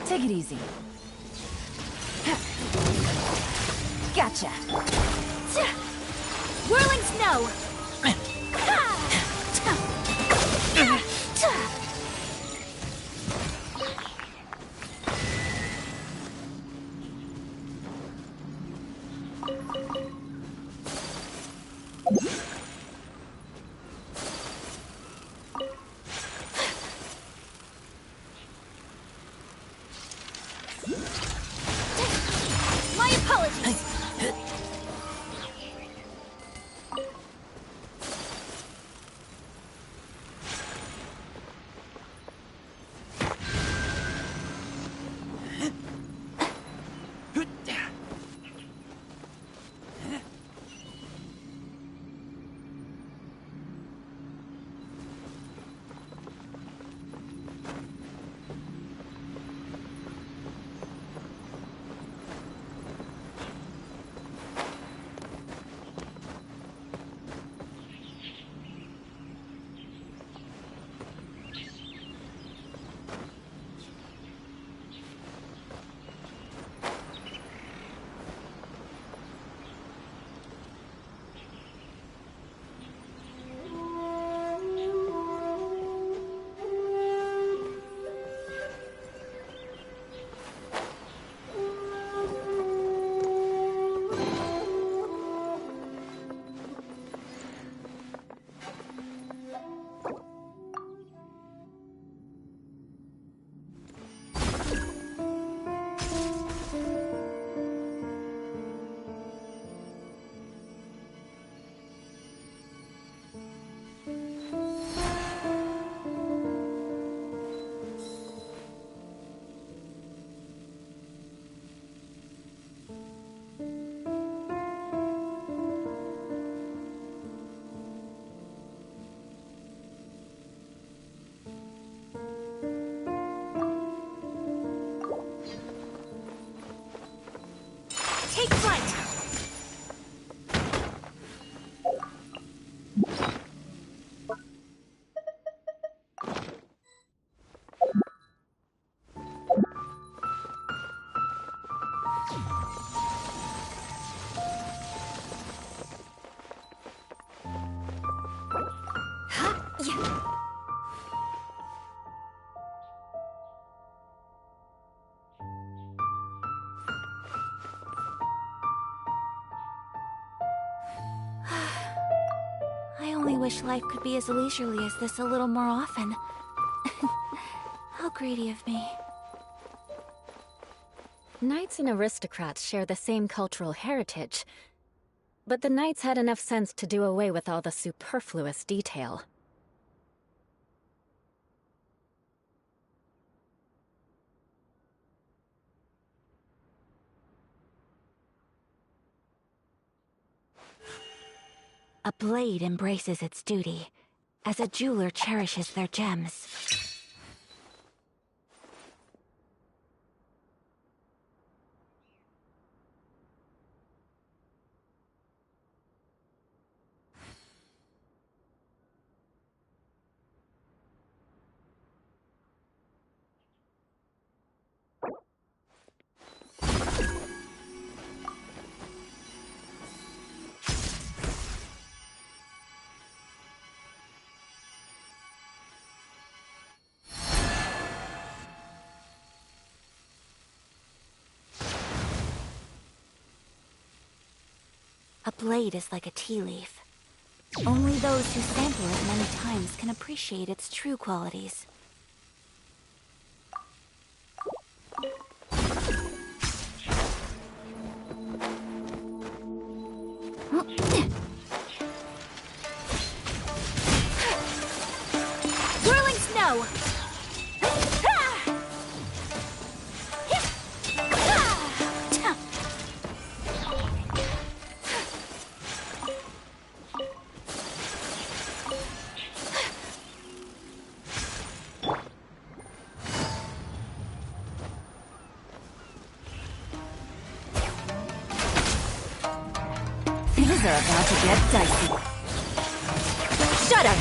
Take it easy. Gotcha. Whirling snow! My apologies! Take flight! I only wish life could be as leisurely as this a little more often. How greedy of me. Knights and aristocrats share the same cultural heritage, but the knights had enough sense to do away with all the superfluous detail. A blade embraces its duty, as a jeweler cherishes their gems. A blade is like a tea leaf. Only those who sample it many times can appreciate its true qualities. Whirling snow! Things are about to get dicey. Shudder!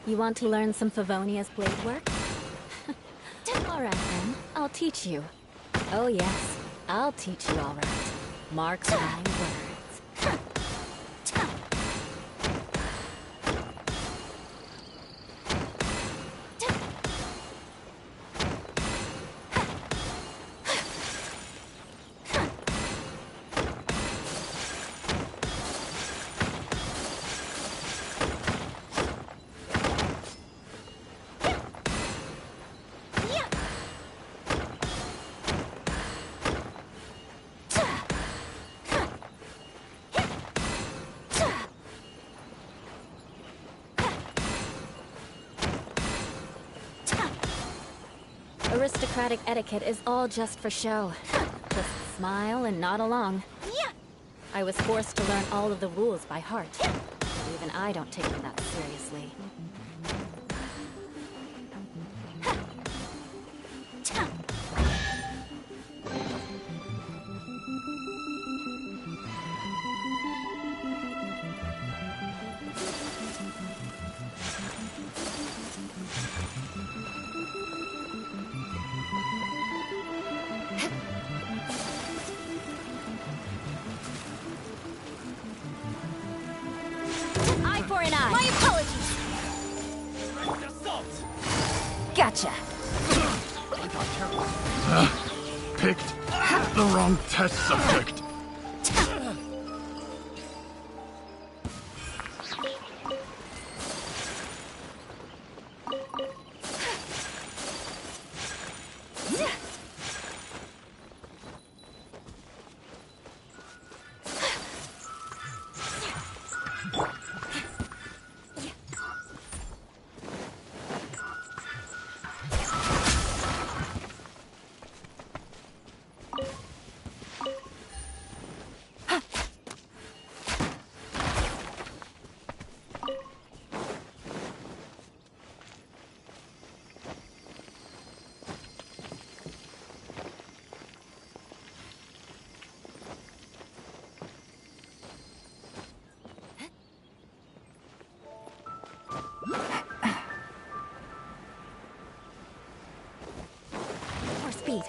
You want to learn some Favonia's blade work? Alright then, I'll teach you. Oh yes, I'll teach you alright. Mark my words. Aristocratic etiquette is all just for show. Just smile and nod along. I was forced to learn all of the rules by heart. But even I don't take them that seriously. Eye for an eye. My apologies! Gotcha. Picked the wrong test subject. More speed.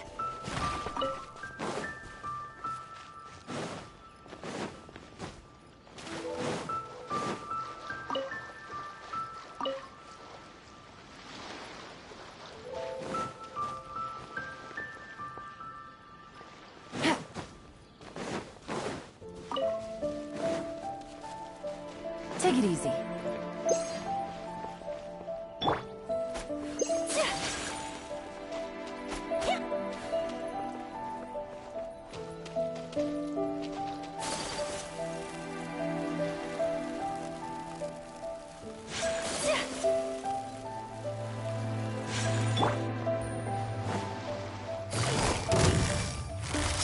Take it easy.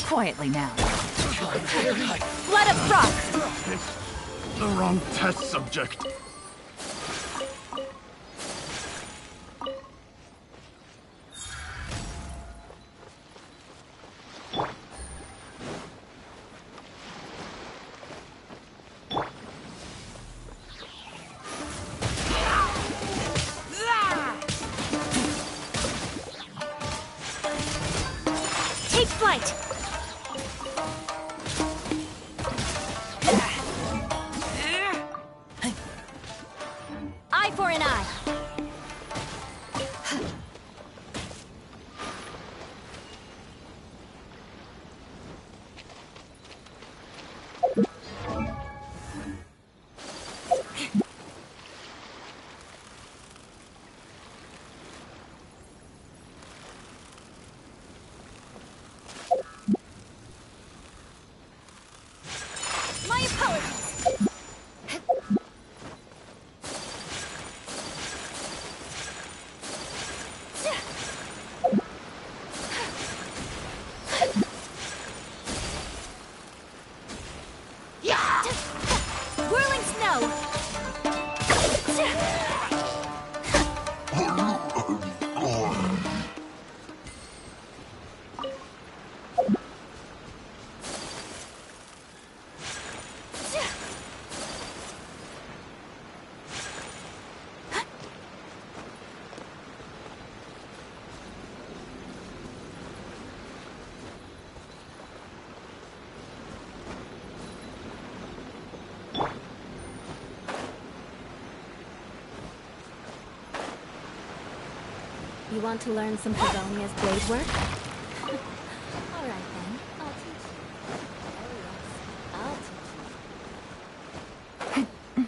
Quietly now. Blood of frost! Picked the wrong test subject. Take flight! Eye for an eye. My apologies. Whirling snow. You want to learn some Favonia's blade work? All right then, I'll teach you. Oh yes, I'll teach you.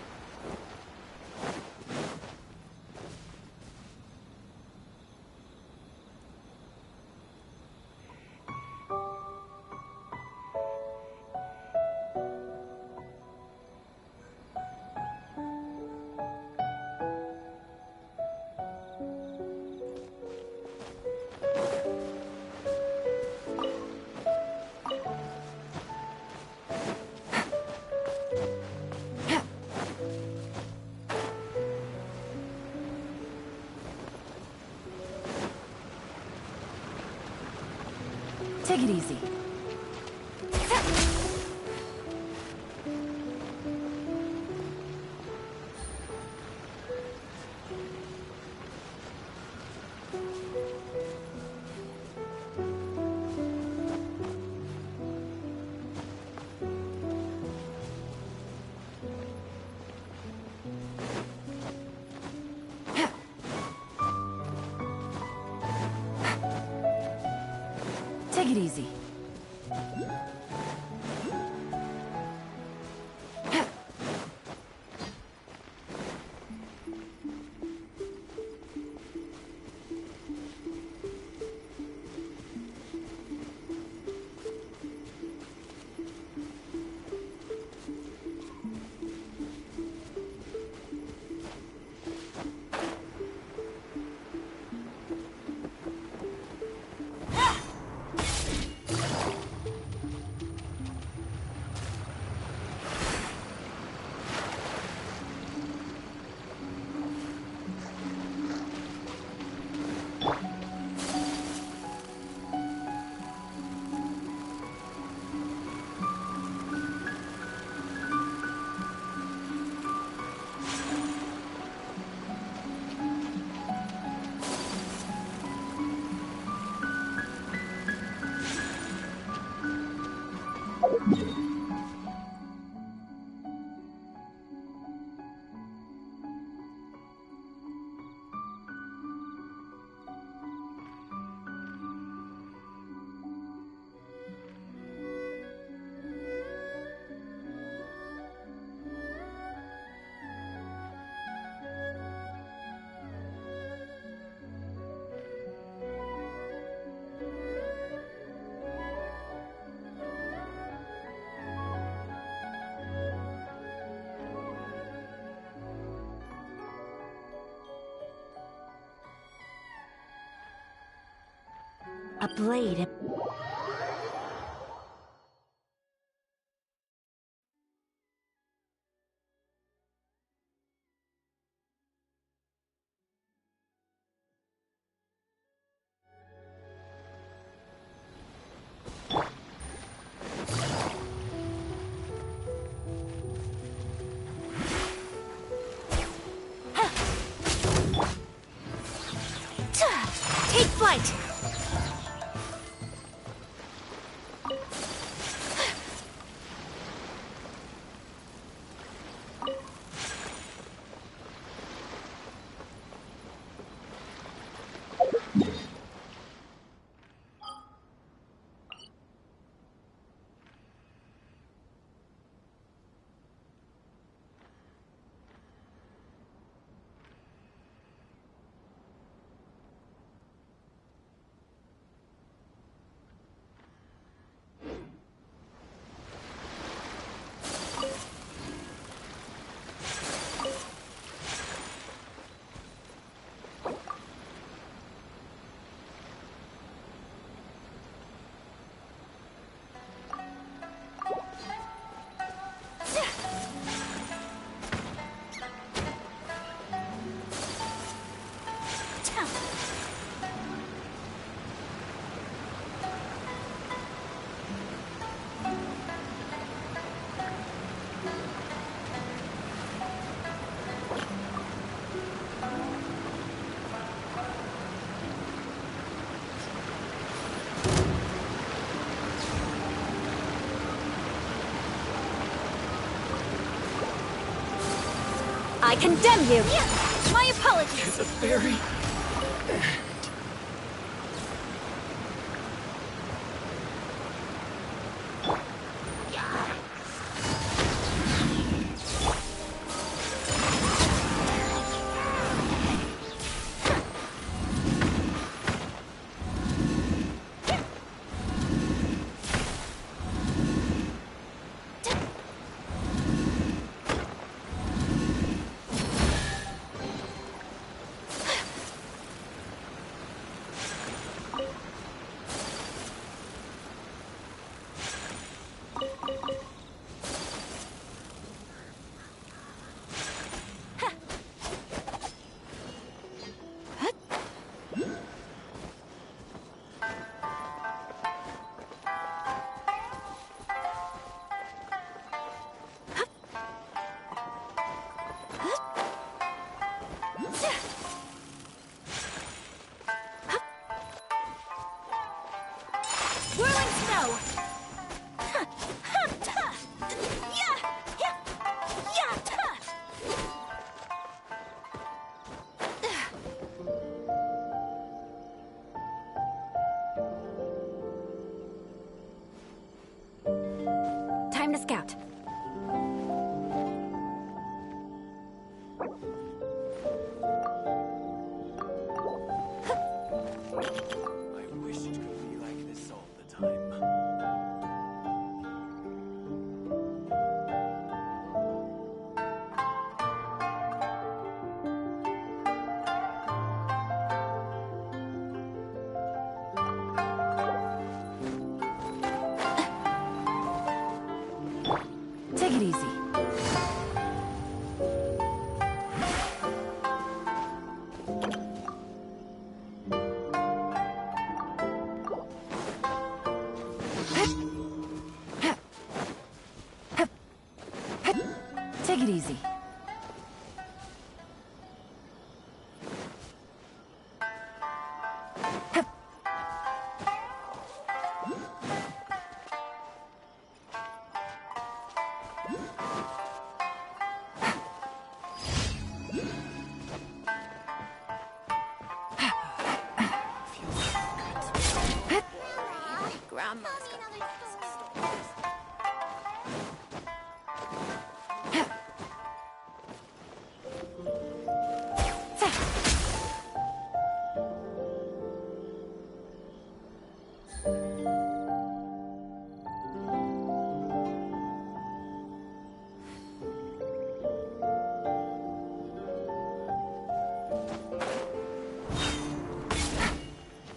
Take it easy. Take it easy. A blade. Take flight! I condemn you! My apologies! The fairy. it easy. Take it easy. Grandma's got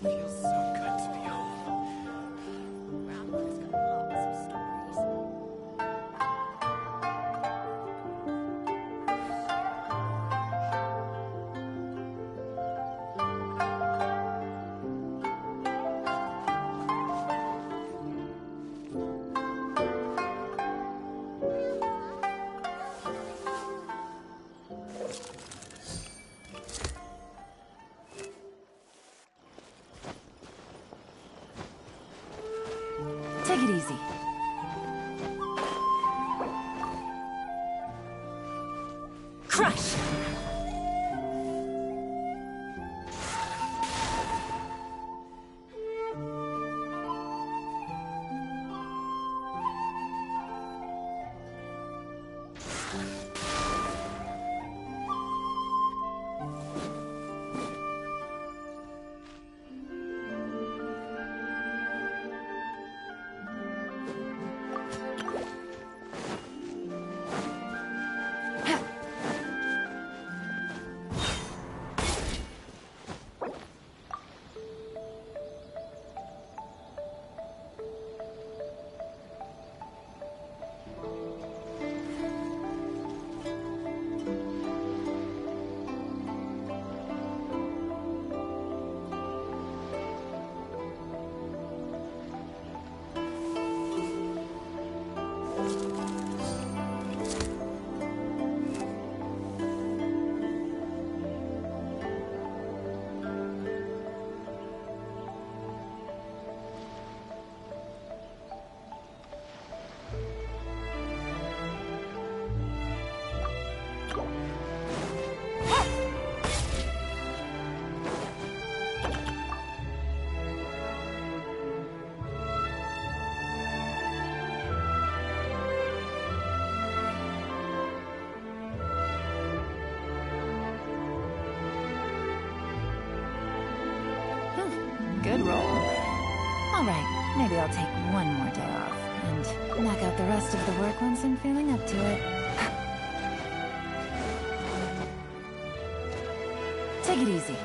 feels so good to be home. Grandma's got lots of stories. Take it easy. Crush! Good roll. All right, maybe I'll take one more day off and knock out the rest of the work once I'm feeling up to it. Take it easy.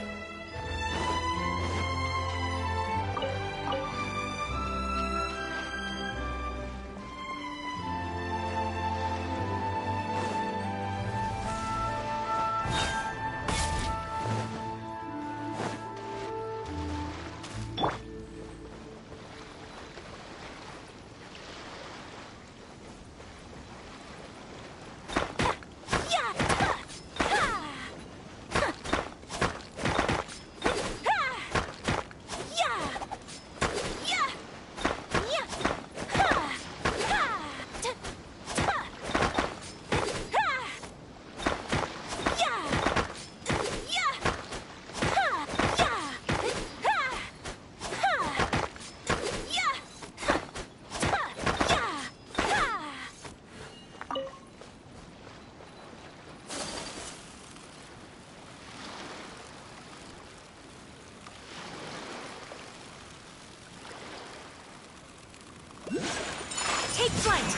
Take flight!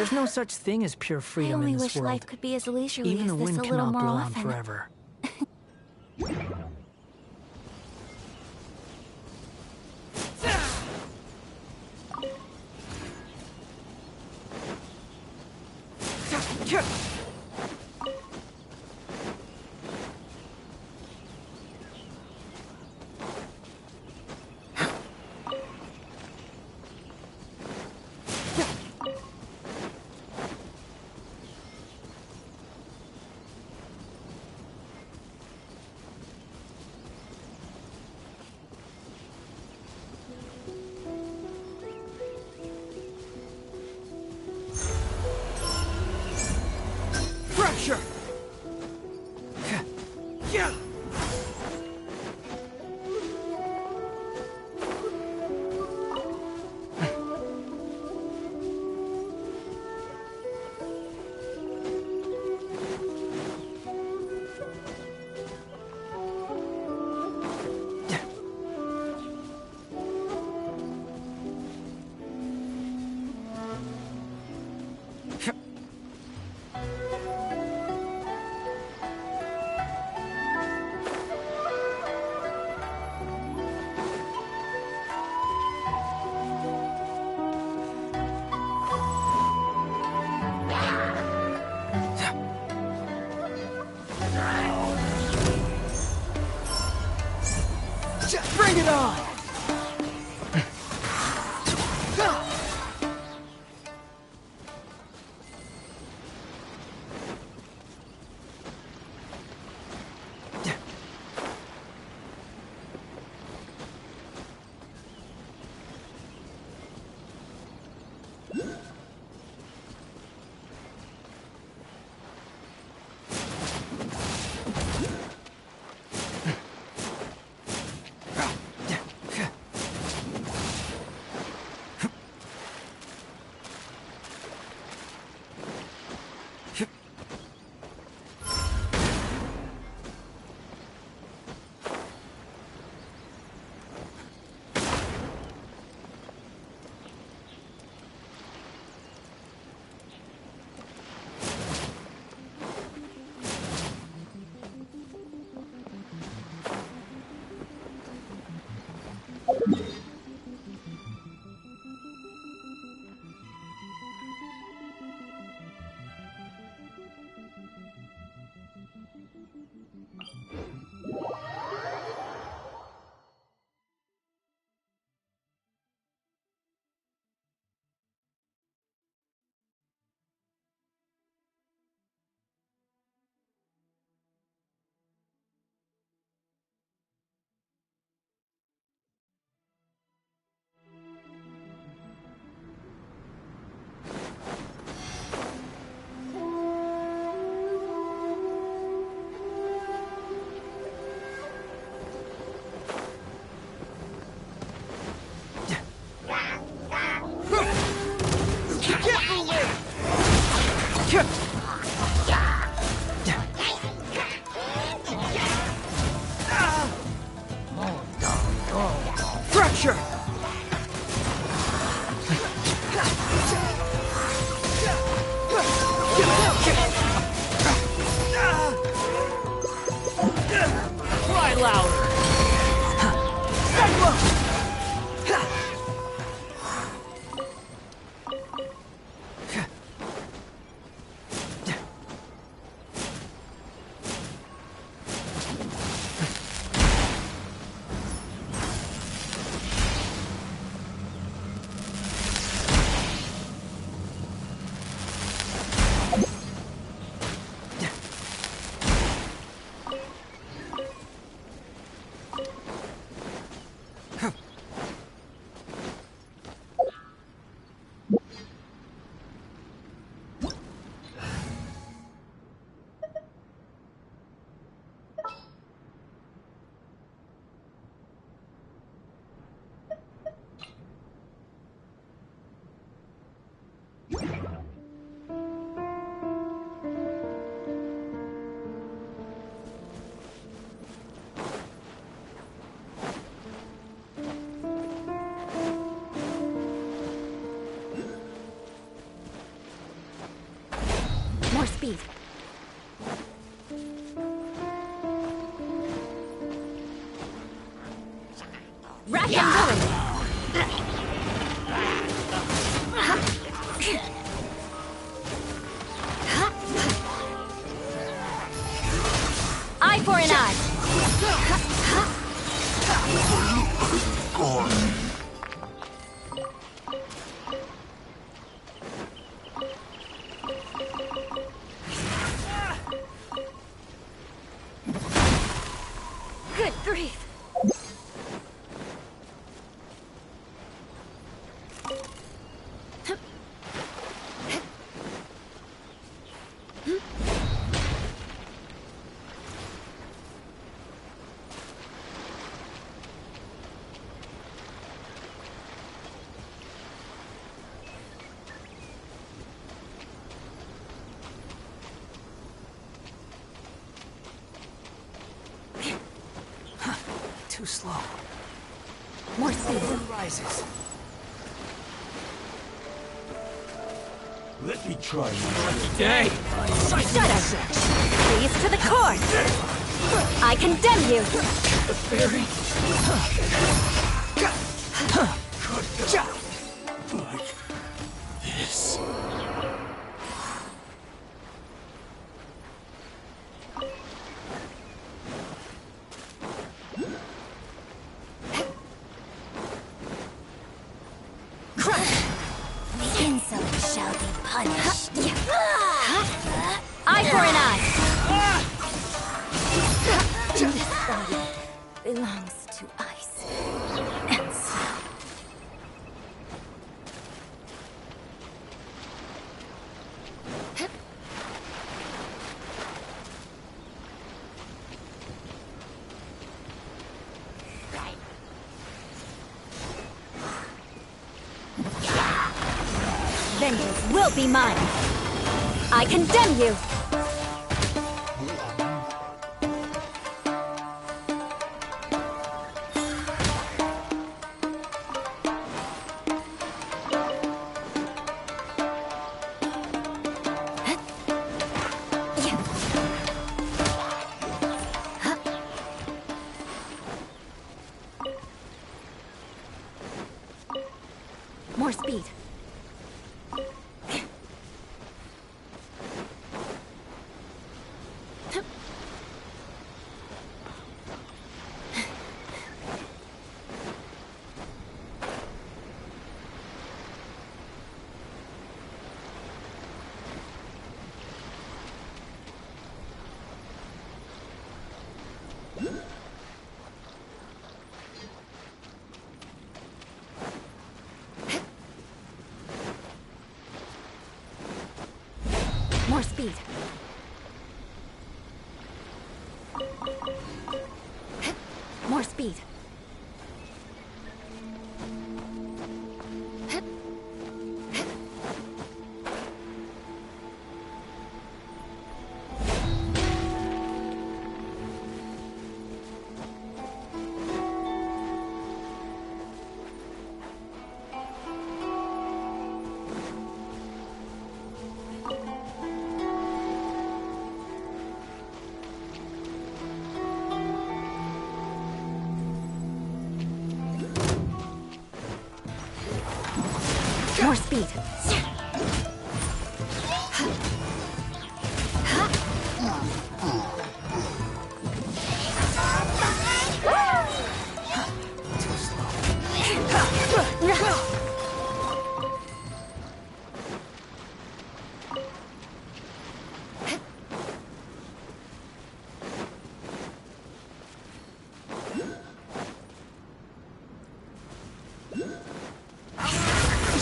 There's no such thing as pure freedom in this world. I only wish life could be as leisurely Even as the this wind a little cannot more blow on often. forever. speed. Rack and ruin! Eye for an eye! Good grief! Too slow. More speed. Wind rises. Let me try my Day. Shut up! Freeze to the core! I condemn you! The fairy. like this. The insult shall be punished. Eye for an eye! This body belongs to ice and snow. Vengeance will be mine! I condemn you! More speed. More speed. More speed. More speed.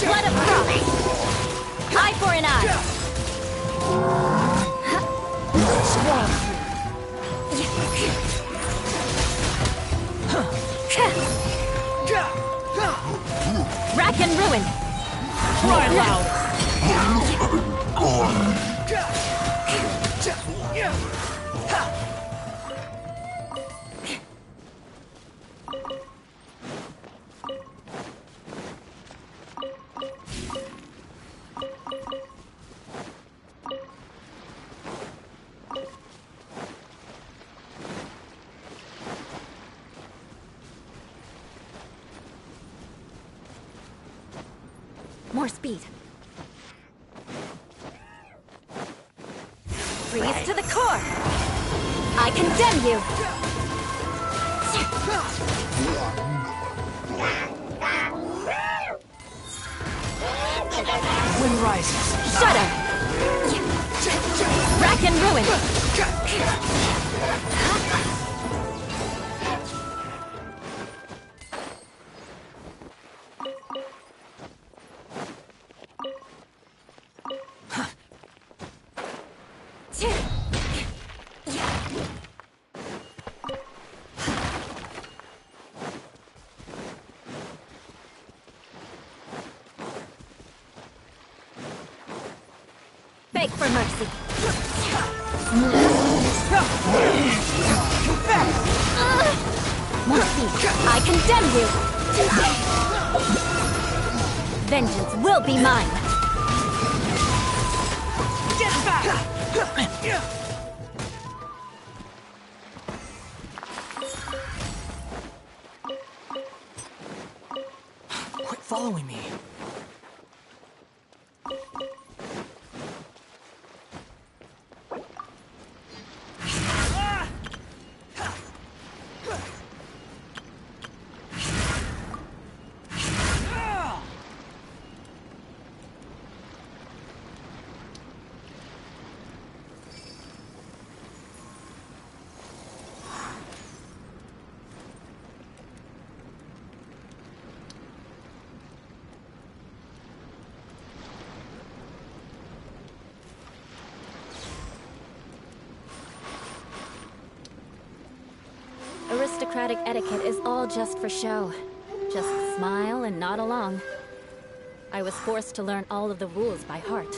Blood of Cross! Eye for an eye! Rack and ruin! Cry louder! more speed. Freeze to the core! I condemn you! Wind rises. Shudder! Rack and ruin! Beg for mercy. More speed. I condemn you. Vengeance will be mine. Get back! Quit following me. Aristocratic etiquette is all just for show. Just smile and nod along. I was forced to learn all of the rules by heart.